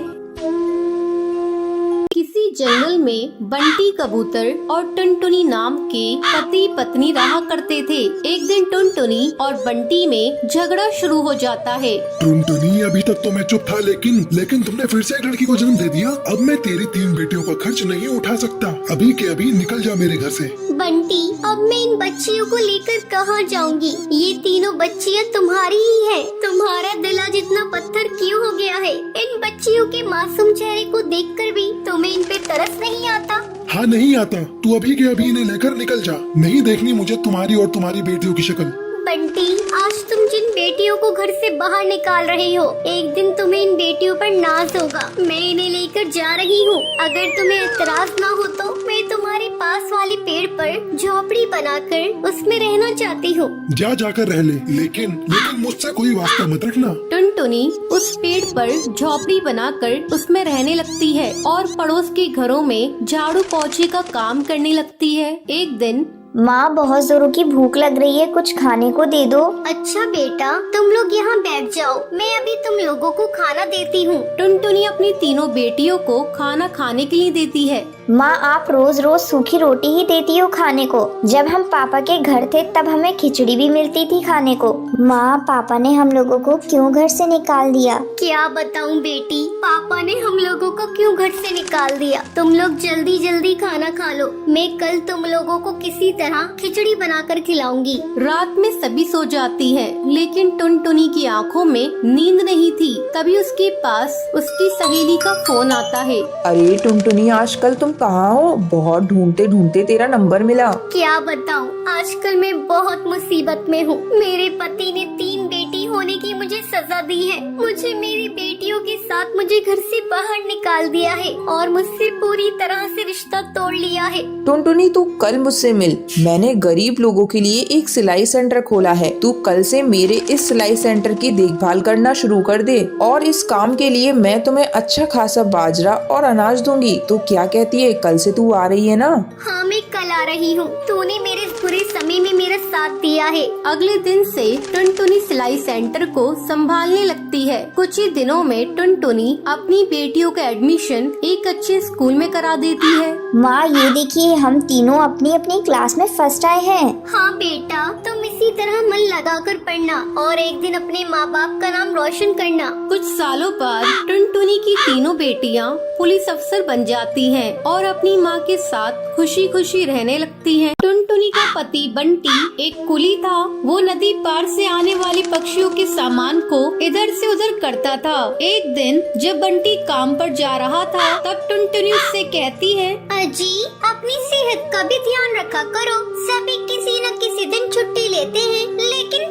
किसी जंगल में बंटी कबूतर और टुनटुनी नाम के पति पत्नी रहा करते थे। एक दिन टुनटुनी और बंटी में झगड़ा शुरू हो जाता है। टुनटुनी, अभी तक तो मैं चुप था, लेकिन तुमने फिर से एक लड़की को जन्म दे दिया। अब मैं तेरी 3 बेटियों का खर्च नहीं उठा सकता। अभी के अभी निकल जा मेरे घर से। बंटी, अब मैं इन बच्चियों को लेकर कहाँ जाऊंगी? ये तीनों बच्चियाँ तुम्हारी ही हैं। तुम्हारा दिल आज इतना पत्थर क्यों हो गया है? इन बच्चियों के मासूम चेहरे को देखकर भी तुम्हें इन पे तरस नहीं आता? हाँ नहीं आता। तू अभी के अभी इन्हें लेकर निकल जा। नहीं देखनी मुझे तुम्हारी और तुम्हारी बेटियों की शक्ल। बंटी, आज तुम जिन बेटियों को घर से बाहर निकाल रहे हो, एक दिन तुम्हें इन बेटियों पर नाज होगा। मैं इन्हें लेकर जा रही हूँ। अगर तुम्हें एतराज ना हो तो मैं तुम्हारे पास वाले पेड़ पर झोपड़ी बनाकर उसमें रहना चाहती हूँ। जा जाकर रह ले, लेकिन मुझसे कोई वास्ता मत रखना। टुनटुनी उस पेड़ पर झोपड़ी बनाकर उसमें रहने लगती है और पड़ोस के घरों में झाड़ू पोछे का काम करने लगती है। एक दिन माँ बहुत जोरों की भूख लग रही है, कुछ खाने को दे दो। अच्छा बेटा, तुम लोग यहाँ बैठ जाओ, मैं अभी तुम लोगों को खाना देती हूँ। टुनटुनी अपनी तीनों बेटियों को खाना खाने के लिए देती है। माँ आप रोज रोज सूखी रोटी ही देती हो खाने को। जब हम पापा के घर थे तब हमें खिचड़ी भी मिलती थी खाने को। माँ पापा ने हम लोगों को क्यों घर से निकाल दिया? क्या बताऊँ बेटी, पापा ने हम लोगों को क्यों घर से निकाल दिया? तुम लोग जल्दी जल्दी खाना खा लो, मैं कल तुम लोगों को किसी तरह खिचड़ी बनाकर खिलाऊंगी। रात में सभी सो जाती है, लेकिन टुनटुनी की आंखों में नींद नहीं थी। तभी उसके पास उसकी सहेली का फोन आता है। अरे टुनटुनी, आजकल तुम कहाँ हो? बहुत ढूंढते ढूंढते तेरा नंबर मिला। क्या बताऊँ, आजकल मैं बहुत मुसीबत में हूँ। मेरे पति ने 3 बेटी होने की मुझे सजा दी है। मुझे मेरी बेटियों के साथ मुझे घर से बाहर निकाल दिया है और मुझसे पूरी तरह से रिश्ता तोड़ लिया है। टुनटुनी तू कल मुझसे मिल, मैंने गरीब लोगों के लिए एक सिलाई सेंटर खोला है। तू कल से मेरे इस सिलाई सेंटर की देखभाल करना शुरू कर दे और इस काम के लिए मैं तुम्हें अच्छा खासा बाजरा और अनाज दूंगी। तो क्या कहती है, कल से तू आ रही है ना? हाँ मैं कल आ रही हूँ। तूने मेरे इस बुरे समय में मेरा साथ दिया है। अगले दिन से टुनटुनी सिलाई सेंटर को संभालने लगती है। कुछ ही दिनों में टुनटुनी अपनी बेटियों का एडमिशन एक अच्छे स्कूल में करा देती है। माँ ये देखिए, हम तीनों अपनी अपनी क्लास में फर्स्ट आए हैं। हाँ बेटा, तुम इसी तरह मन लगाकर पढ़ना और एक दिन अपने माँ बाप का नाम रोशन करना। कुछ सालों बाद टुनटुनी की तीनों बेटियां पुलिस अफसर बन जाती हैं और अपनी माँ के साथ खुशी खुशी रहने लगती हैं। टुनटुनी का पति बंटी एक कुली था। वो नदी पार से आने वाले पक्षियों के सामान को इधर से उधर करता था। एक दिन जब बंटी काम पर जा रहा था, तब टुनटुनी उससे कहती है, अजी अपनी सेहत का भी ध्यान रखा करो। सभी किसी न किसी दिन छुट्टी लेते हैं, लेकिन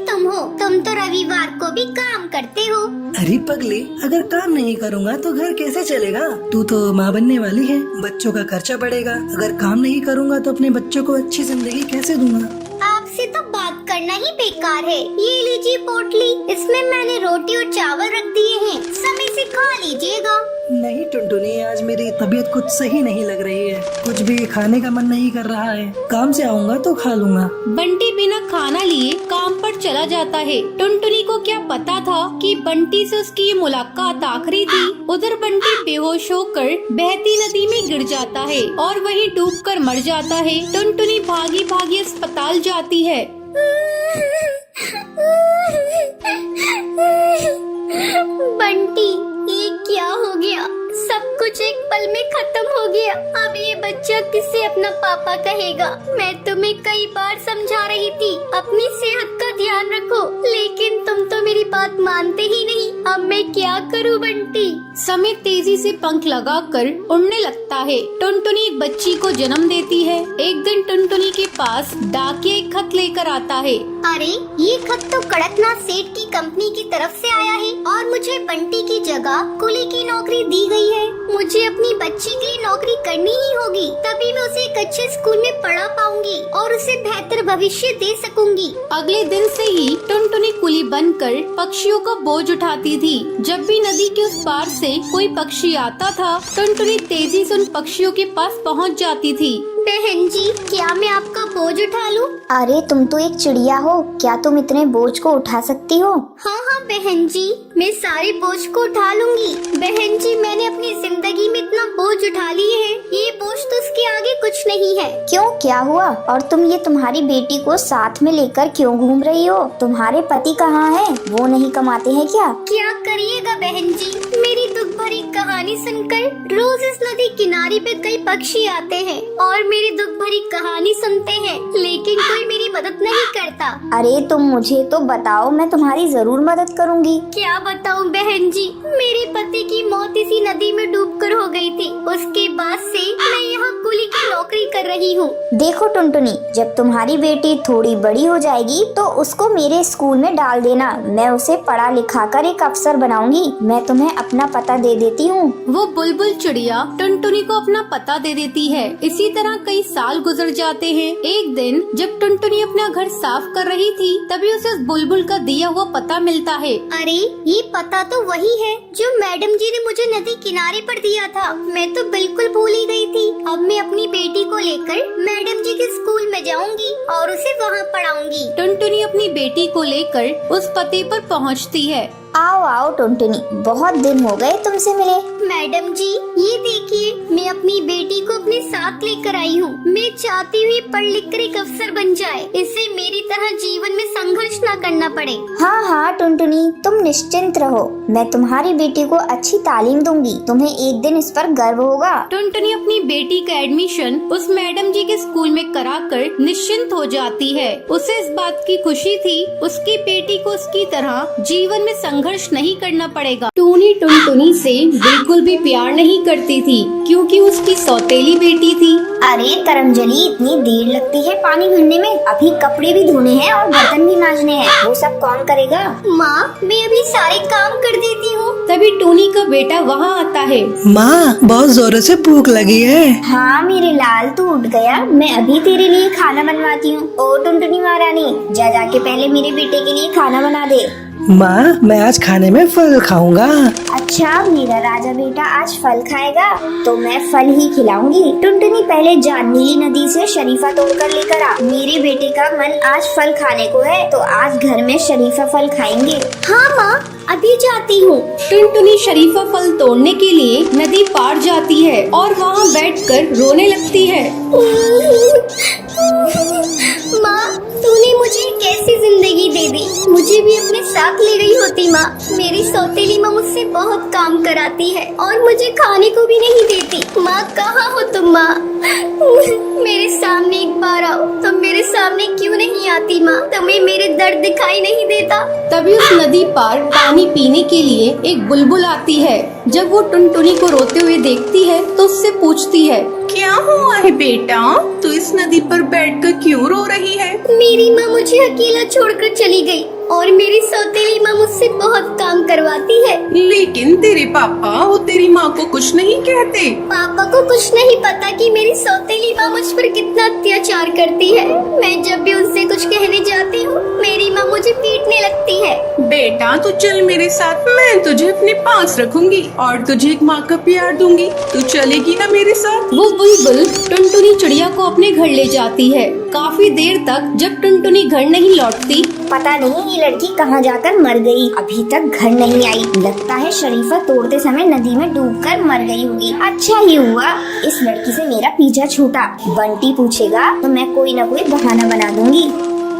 तुम तो रविवार को भी काम करते हो। अरे पगली, अगर काम नहीं करूँगा तो घर कैसे चलेगा? तू तो माँ बनने वाली है, बच्चों का खर्चा बढ़ेगा। अगर काम नहीं करूँगा तो अपने बच्चों को अच्छी जिंदगी कैसे दूंगा? आपसे तो बात करना ही बेकार है। ये लीजिए पोटली, इसमें मैंने रोटी और चावल रख दिए हैं, समय से खा लीजिएगा। नहीं टुनटुनी, आज मेरी तबीयत कुछ सही नहीं लग रही है। कुछ भी खाने का मन नहीं कर रहा है। काम से आऊँगा तो खा लूँगा। बंटी बिना खाना लिए काम पर चला जाता है। टुनटुनी को क्या पता था कि बंटी से उसकी ये मुलाकात आखिरी थी। उधर बंटी बेहोश होकर बहती नदी में गिर जाता है और वहीं डूबकर मर जाता है। टुनटुनी भागी भागी अस्पताल जाती है। बंटी, ये क्या हो गया? सब कुछ एक पल में खत्म हो गया। अब ये बच्चा किससे अपना पापा कहेगा? मैं तुम्हें कई बार समझा रही थी अपनी सेहत का ध्यान रखो, लेकिन तुम तो मेरी बात मानते ही नहीं। अब मैं क्या करूं बंटी? समय तेजी से पंख लगाकर उड़ने लगता है। टुनटुनी एक बच्ची को जन्म देती है। एक दिन टुनटुनी के पास डाकिया एक खत लेकर आता है। अरे ये खत तो कड़कनाथ सेठ की कंपनी की तरफ से आया है और मुझे बंटी की जगह कुली की नौकरी दी गई है। मुझे अपनी बच्ची के लिए नौकरी करनी ही होगी, तभी मैं उसे एक अच्छे स्कूल में पढ़ा पाऊंगी और उसे बेहतर भविष्य दे सकूंगी। अगले दिन से ही टुनटुनी कुली बनकर पक्षियों का बोझ उठाती थी। जब भी नदी के उस पार से कोई पक्षी आता था, टुनटुनी तेजी से उन पक्षियों के पास पहुंच जाती थी। बहन जी, क्या मैं आपका बोझ उठा लूं? अरे तुम तो एक चिड़िया हो, क्या तुम इतने बोझ को उठा सकती हो? हाँ हाँ बहन जी, मैं सारे बोझ को उठा लूंगी। बहन जी, मैंने अपनी जिंदगी में इतना बोझ उठा लिए है, ये बोझ तो उसके आगे कुछ नहीं है। क्यों, क्या हुआ? और तुम ये तुम्हारी बेटी को साथ में लेकर क्यों घूम रही हो? तुम्हारे पति कहाँ हैं? वो नहीं कमाते हैं क्या? क्या करिएगा बहन जी, मेरी दुख भरी कहानी सुनकर रोज इस नदी किनारे पे कई पक्षी आते हैं और मेरी दुख भरी कहानी सुनते हैं, लेकिन कोई मेरी मदद नहीं करता। अरे तुम मुझे तो बताओ, मैं तुम्हारी जरूर मदद करूंगी। क्या बताऊं बहन जी, मेरे पति की मौत इसी नदी में डूबकर हो गई थी। उसके बाद से मैं यहाँ कुली की नौकरी कर रही हूँ। देखो टुनटुनी, जब तुम्हारी बेटी थोड़ी बड़ी हो जाएगी तो उसको मेरे स्कूल में डाल देना। मैं उसे पढ़ा लिखा कर एक अफसर बनाऊंगी। मैं तुम्हें अपना पता दे देती हूँ। वो बुलबुल चिड़िया टुनटुनी को अपना पता दे देती है। इसी तरह कई साल गुजर जाते हैं। एक दिन जब टुनटुनी अपना घर साफ कर रही थी, तभी उसे उस बुलबुल का दिया हुआ पता मिलता है। अरे ये पता तो वही है जो मैडम जी ने मुझे नदी किनारे पर दिया था। मैं तो बिल्कुल भूल ही गई थी। अब मैं अपनी बेटी को लेकर मैडम जी के स्कूल में जाऊंगी और उसे वहाँ पढ़ाऊंगी। टुनटुनी अपनी बेटी को लेकर उस पते पर पहुँचती है। आओ आओ टुनटुनी, बहुत दिन हो गए तुमसे मिले। मैडम जी, ये देखिए, मैं अपनी बेटी को अपने साथ लेकर आई हूँ। मैं चाहती हूँ पढ़ लिख कर एक अफसर बन जाए, इससे मेरी तरह जीवन में संघर्ष न करना पड़े। हाँ हाँ टुनटुनी, तुम निश्चिंत रहो, मैं तुम्हारी बेटी को अच्छी तालीम दूंगी। तुम्हें एक दिन इस पर गर्व होगा। टुनटुनी अपनी बेटी का एडमिशन उस मैडम जी के स्कूल में कराकर निश्चिंत हो जाती है। उसे इस बात की खुशी थी उसकी बेटी को उसकी तरह जीवन में संघर्ष नहीं करना पड़ेगा। टूनी टुनटुनी से बिल्कुल भी प्यार नहीं करती थी क्योंकि उसकी सौतेली बेटी थी। अरे करमजली, इतनी देर लगती है पानी भरने में? अभी कपड़े भी धोने हैं और बर्तन भी मांजने हैं, वो सब कौन करेगा? माँ, मैं अभी सारे काम कर देती हूँ। तभी टूनी का बेटा वहाँ आता है। माँ, बहुत जोरों से भूख लगी है। हाँ मेरे लाल, तू उठ गया? मैं अभी तेरे लिए खाना बनवाती हूँ। ओ टुनटुनी महारानी, जा जाके पहले मेरे बेटे के लिए खाना बना दे। माँ, मैं आज खाने में फल खाऊंगा। अच्छा, मेरा राजा बेटा आज फल खाएगा तो मैं फल ही खिलाऊंगी। टुनटुनी, पहले जा नीली नदी से शरीफा तोड़ कर लेकर आ। मेरे बेटे का मन आज फल खाने को है तो आज घर में शरीफा फल खाएंगे। हाँ माँ, अभी जाती हूँ। टुनटुनी शरीफा फल तोड़ने के लिए नदी पार जाती है और वहाँ बैठकर रोने लगती है। माँ, तूने मुझे कैसी जिंदगी दे दी? मुझे भी अपने साथ ले गई होती माँ। मेरी सौतेली माँ मुझसे बहुत काम कराती है और मुझे खाने को भी नहीं देती। माँ, कहाँ हो तुम माँ? मेरे सामने एक बार आओ। तुम मेरे सामने क्यों नहीं आती माँ? तुम्हें मेरे दर्द दिखाई नहीं देता? तभी उस नदी पार पानी पीने के लिए एक बुलबुल आती है। जब वो टुनटुनी को रोते हुए देखती है तो उससे पूछती है, क्या हुआ है बेटा? तू इस नदी पर बैठकर क्यों रो रही है? मेरी माँ मुझे अकेला छोड़कर चली गई और मेरी सौतेली माँ मुझसे बहुत काम करवाती है। लेकिन तेरे पापा वो तेरी माँ को कुछ नहीं कहते। पापा को कुछ नहीं पता कि मेरी सौतेली माँ मुझ पर कितना अत्याचार करती है। मैं जब भी उनसे कुछ कहने जाती हूँ मेरी माँ मुझे पीटने लगती है। बेटा तू चल मेरे साथ, मैं तुझे अपने पास रखूंगी और तुझे एक माँ का प्यार दूंगी। तू चलेगी ना मेरे साथ? वो बुलबुल टुनटुनी चिड़िया को अपने घर ले जाती है। काफी देर तक जब टुनटुनी घर नहीं लौटती, पता नहीं ये लड़की कहाँ जाकर मर गई, अभी तक घर नहीं आई। लगता है शरीफा तोड़ते समय नदी में डूबकर मर गई होगी। अच्छा ही हुआ इस लड़की से मेरा पीछा छूटा। बंटी पूछेगा तो मैं कोई न कोई बहाना बना दूंगी।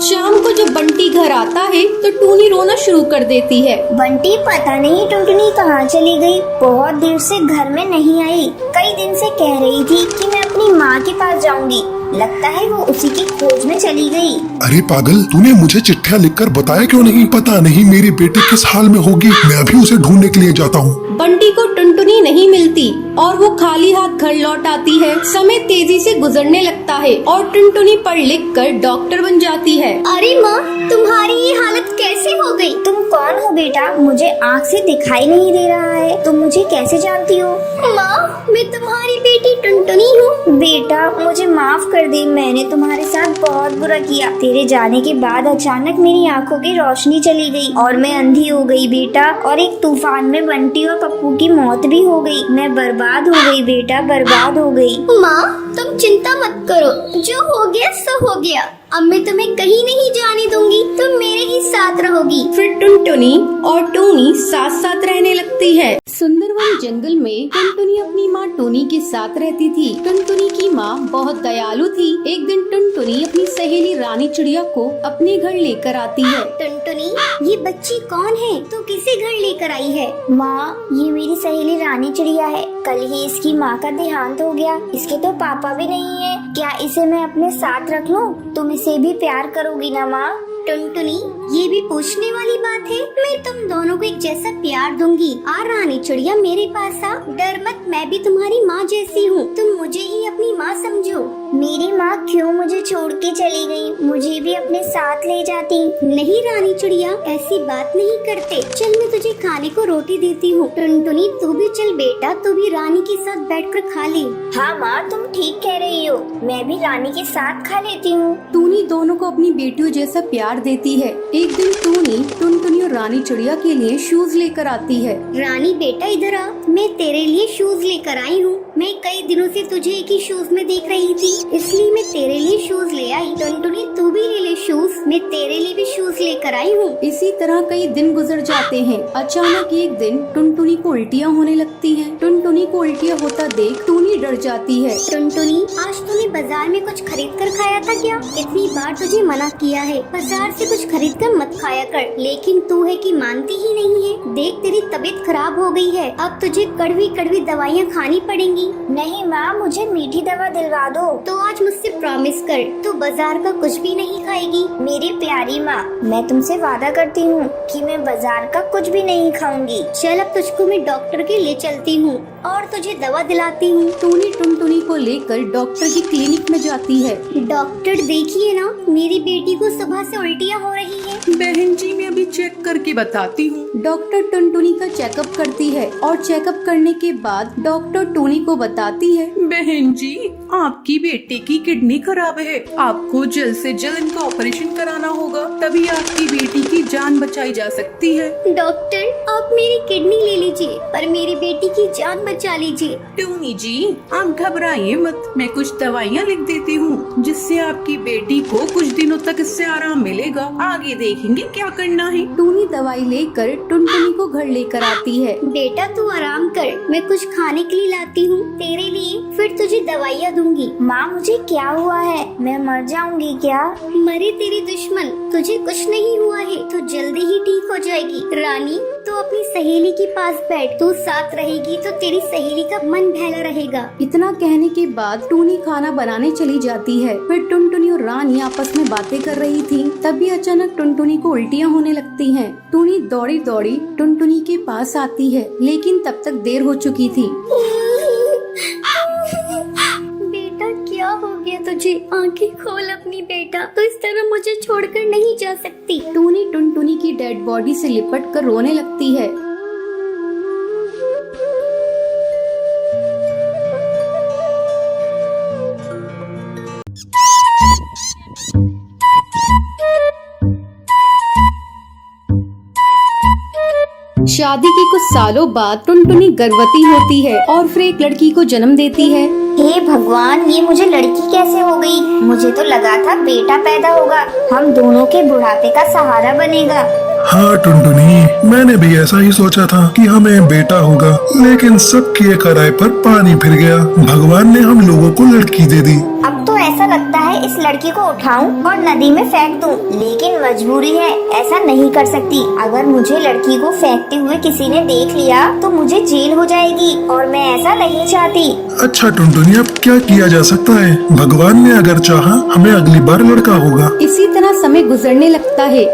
शाम को जब बंटी घर आता है तो टूनी रोना शुरू कर देती है। बंटी, पता नहीं टुनटुनी कहाँ चली गई, बहुत देर से घर में नहीं आई। कई दिन से कह रही थी कि मैं अपनी माँ के पास जाऊंगी। लगता है वो उसी की खोज में चली गई। अरे पागल, तूने मुझे चिट्ठियाँ लिखकर बताया क्यों नहीं? पता नहीं मेरी बेटी किस हाल में होगी। मैं अभी उसे ढूंढने के लिए जाता हूँ। बंटी को टुनटुनी नहीं मिलती और वो खाली हाथ घर लौट आती है। समय तेजी से गुजरने लगता है और टुनटुनी पढ़ लिख कर डॉक्टर बन जाती है। अरे माँ, तुम्हारी ये हालत कैसे हो गई? तुम कौन हो बेटा? मुझे आँख से दिखाई नहीं दे रहा है। तुम मुझे कैसे जानती हो? माँ, मैं तुम्हारी बेटी टुनटुनी हूँ। बेटा मुझे माफ कर दे, मैंने तुम्हारे साथ बहुत बुरा किया। तेरे जाने के बाद अचानक मेरी आंखों की रोशनी चली गई और मैं अंधी हो गई बेटा। और एक तूफान में बंटी और पप्पू की मौत भी हो गई। मैं बर्बाद हो गई बेटा, बर्बाद हो गई। माँ, तुम चिंता मत करो, जो हो गया सो हो गया। अब मैं तुम्हें कहीं नहीं जाने दूंगी, तुम मेरे ही साथ रहोगी। फिर टुनटुनी और टूनी साथ साथ रहने लगती है। सुंदरवन जंगल में टुनटुनी अपनी माँ टूनी के साथ रहती थी। टुनटुनी की माँ बहुत दयालु थी। एक दिन टुनटुनी अपनी सहेली रानी चिड़िया को अपने घर लेकर आती है। टुनटुनी, ये बच्ची कौन है? तू किसे घर लेकर आई है? माँ, ये मेरी सहेली रानी चिड़िया है। कल ही इसकी माँ का देहांत हो गया। इसके तो पापा भी नहीं है। क्या इसे मैं अपने साथ रख लूं? तुम इसे भी प्यार करोगी ना माँ? टुनटुनी, ये भी पूछने वाली बात है। मैं तुम दोनों को एक जैसा प्यार दूंगी। आ रानी चिड़िया, मेरे पास आ। डर मत, मैं भी तुम्हारी माँ जैसी हूँ। तुम मुझे ही अपनी माँ समझो। मेरी माँ क्यों मुझे छोड़ के चली गई? मुझे भी अपने साथ ले जाती। नहीं रानी चिड़िया, ऐसी बात नहीं करते। चल, मैं तुझे खाने को रोटी देती हूँ। टुनटुनी, तू भी चल बेटा, तू भी रानी के साथ बैठकर खा ले। हाँ माँ, तुम ठीक कह रही हो। मैं भी रानी के साथ खा लेती हूँ। टूनी दोनों को अपनी बेटियों जैसा प्यार देती है। एक दिन टूनी टुनटुनी और रानी चिड़िया के लिए शूज लेकर आती है। रानी बेटा इधर आ, मैं तेरे लिए शूज लेकर आई हूँ। मैं कई दिनों से तुझे एक ही शूज में देख रही थी। इसलिए मैं तेरे लिए शूज ले आई। टुनटुनी तू भी ले ले शूज, मैं तेरे लिए भी शूज लेकर आई हूँ। इसी तरह कई दिन गुजर जाते हैं। अचानक एक दिन टुनटुनी को उल्टियाँ होने लगती हैं। टुनटुनी को उल्टियाँ होता देख टूनी डर जाती है। टुनटुनी आज तूने बाजार में कुछ खरीद कर खाया था क्या? इतनी बार तुझे मना किया है बाजार से कुछ खरीद कर मत खाया कर, लेकिन तू है कि मानती ही नहीं है। देख तेरी तबीयत खराब हो गई है, अब तुझे कड़वी कड़वी दवाइयाँ खानी पड़ेंगी। नहीं माँ, मुझे मीठी दवा दिलवा दो। तो आज मुझसे प्रॉमिस कर तू बाजार का कुछ भी नहीं खाएगी। मेरी प्यारी माँ, मैं तुमसे वादा करती हूँ कि मैं बाजार का कुछ भी नहीं खाऊंगी। चल अब तुझको मैं डॉक्टर के ले चलती हूँ और तुझे दवा दिलाती हूँ। टूनी टुनटुनी को लेकर डॉक्टर की क्लिनिक में जाती है। डॉक्टर देखिए ना, मेरी बेटी को सुबह से उल्टियाँ हो रही है। बहन जी मैं अभी चेक करके बताती हूँ। डॉक्टर टुनटुनी का चेकअप करती है और चेकअप करने के बाद डॉक्टर टूनी को बताती है, बहन जी आपकी बेटे की किडनी खराब है, आपको जल्द से जल्द इनका ऑपरेशन कराना होगा, तभी आपकी बेटी की जान बचाई जा सकती है। डॉक्टर आप मेरी किडनी ले लीजिए पर मेरी बेटी की जान बचा लीजिए। टूनी जी आप घबराइए मत, मैं कुछ दवाइयाँ लिख देती हूँ जिससे आपकी बेटी को कुछ दिनों तक इससे आराम मिलेगा, आगे देखेंगे क्या करना है। टूनी दवाई लेकर टुनटुनी को घर लेकर आती है। बेटा तू आराम कर, मैं कुछ खाने के लिए लाती हूँ तेरे लिए, फिर तुझे दवाइयाँ दूंगी। माँ मुझे क्या हुआ है? मैं मर जाऊंगी क्या? मरे तेरे दुश्मन, तुझे कुछ नहीं हुआ है, तू जल्दी ही ठीक हो जाएगी। रानी तू अपनी सहेली के पास बैठ, तू साथ रहेगी तो तेरी सहेली का मन बहला रहेगा। इतना कहने के बाद टूनी खाना बनाने चली जाती है। फिर टुनटुनी और रानी आपस में बातें कर रही थी। तभी अचानक टुनटुनी को उल्टियाँ होने लगती हैं। टूनी दौड़ी दौड़ी टुनटुनी के पास आती है, लेकिन तब तक देर हो चुकी थी। बेटा क्या हो गया तुझे? आंखें खोल अपनी बेटा, तो इस तरह मुझे छोड़कर नहीं जा सकती। टूनी टुनटुनी की डेड बॉडी से लिपट कर रोने लगती है। शादी के कुछ सालों बाद टुनटुनी गर्भवती होती है और फिर एक लड़की को जन्म देती है। हे भगवान, ये मुझे लड़की कैसे हो गई? मुझे तो लगा था बेटा पैदा होगा, हम दोनों के बुढ़ापे का सहारा बनेगा। हाँ टुनटुनी, मैंने भी ऐसा ही सोचा था कि हमें बेटा होगा, लेकिन सब किए कराए पर पानी फिर गया। भगवान ने हम लोगों को लड़की दे दी। अब तो ऐसा लगता है इस लड़की को उठाऊं और नदी में फेंक दूं, लेकिन मजबूरी है, ऐसा नहीं कर सकती। अगर मुझे लड़की को फेंकते हुए किसी ने देख लिया तो मुझे जेल हो जाएगी और मैं ऐसा नहीं चाहती। अच्छा टुनटुनी, अब क्या किया जा सकता है? भगवान ने अगर चाहा हमें अगली बार लड़का होगा। इसी तरह समय गुजरने लगता है।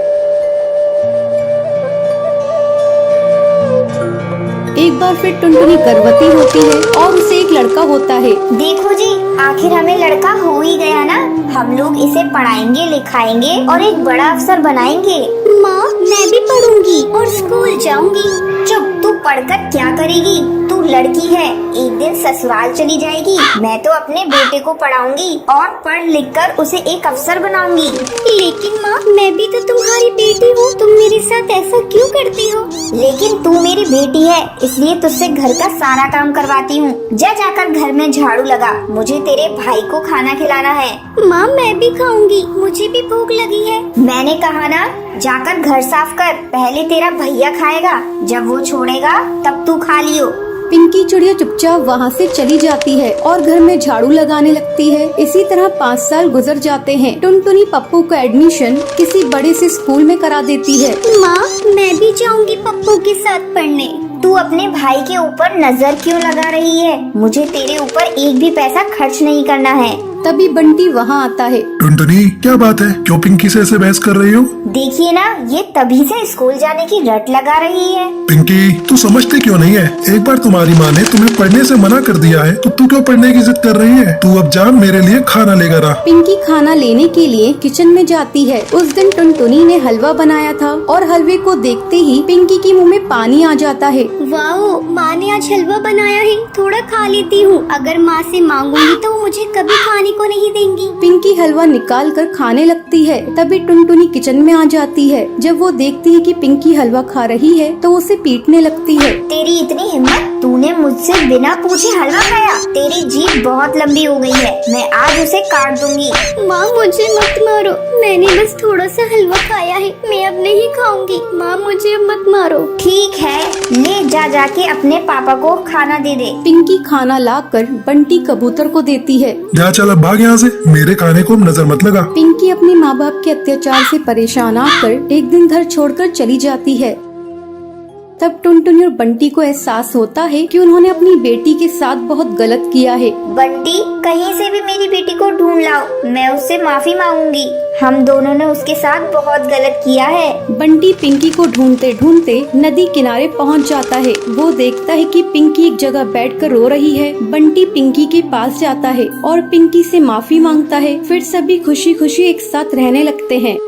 एक बार फिर टुनटुनी गर्भवती होती है और उसे एक लड़का होता है। देखो जी, आखिर हमें लड़का हो ही गया ना। हम लोग इसे पढ़ाएंगे, लिखाएंगे और एक बड़ा अफसर बनाएंगे। माँ मैं भी पढ़ूंगी और स्कूल जाऊंगी। चुप, तू पढ़कर क्या करेगी? तू लड़की है, एक दिन ससुराल चली जाएगी। मैं तो अपने बेटे को पढ़ाऊंगी और पढ़ लिख कर उसे एक अफसर बनाऊंगी। लेकिन माँ मैं भी तो तुम्हारी बेटी हूँ, तुम मेरे साथ ऐसा क्यों करती हो? लेकिन तू मेरी बेटी है, इसलिए तुझसे घर का सारा काम करवाती हूँ। जा जाकर घर में झाड़ू लगा, मुझे तेरे भाई को खाना खिलाना है। माँ मैं भी खाऊंगी, मुझे भी भूख लगी है। मैंने कहा ना, जाकर घर साफ कर, पहले तेरा भैया खाएगा, जब वो छोड़ेगा तब तू खा लियो। पिंकी चिड़िया चुपचाप वहाँ से चली जाती है और घर में झाड़ू लगाने लगती है। इसी तरह 5 साल गुजर जाते हैं। टुनटुनी पप्पू का एडमिशन किसी बड़े से स्कूल में करा देती है। माँ मैं भी जाऊंगी पप्पू के साथ पढ़ने। तू अपने भाई के ऊपर नजर क्यों लगा रही है? मुझे तेरे ऊपर एक भी पैसा खर्च नहीं करना है। तभी बंटी वहाँ आता है। टुनटुनी, क्या बात है? क्यों पिंकी से ऐसे बहस कर रही हो? देखिए ना, ये तभी से स्कूल जाने की रट लगा रही है। पिंकी, तू समझती क्यों नहीं है? एक बार तुम्हारी माँ ने तुम्हें पढ़ने से मना कर दिया है, तो तू क्यों पढ़ने की जिद कर रही है? तू अब जा, मेरे लिए खाना लेकर आ। पिंकी खाना लेने के लिए किचन में जाती है। उस दिन टुनटुनी ने हलवा बनाया था और हलवे को देखते ही पिंकी के मुँह में पानी आ जाता है। वाओ, माँ ने आज हलवा बनाया है, थोड़ा खा लेती हूँ। अगर माँ से मांगूंगी तो वो मुझे कभी खाने खाने को नहीं देंगी। पिंकी हलवा निकाल कर खाने लगती है। तभी टुनटुनी किचन में आ जाती है। जब वो देखती है कि पिंकी हलवा खा रही है तो उसे पीटने लगती है। तेरी इतनी हिम्मत, तूने मुझसे बिना पूछे हलवा खाया। तेरी जीभ बहुत लंबी हो गई है, मैं आज उसे काट दूंगी। माँ मुझे मत मारो, मैंने बस थोड़ा सा हलवा खाया है, मैं अब नहीं खाऊंगी। माँ मुझे अब मत मारो। ठीक है, ले जाके अपने पापा को खाना दे दे। पिंकी खाना लाकर बंटी कबूतर को देती है। जा चल अब भाग यहाँ से, मेरे खाने को नजर मत लगा। पिंकी अपने माँ बाप के अत्याचार से परेशान आकर एक दिन घर छोड़कर चली जाती है। तब टुनटुनी और बंटी को एहसास होता है कि उन्होंने अपनी बेटी के साथ बहुत गलत किया है। बंटी, कहीं से भी मेरी बेटी को ढूंढ लाओ, मैं उससे माफी मांगूंगी। हम दोनों ने उसके साथ बहुत गलत किया है। बंटी पिंकी को ढूंढते ढूंढते नदी किनारे पहुंच जाता है। वो देखता है कि पिंकी एक जगह बैठकर रो रही है। बंटी पिंकी के पास जाता है और पिंकी से माफी मांगता है। फिर सभी खुशी खुशी एक साथ रहने लगते हैं।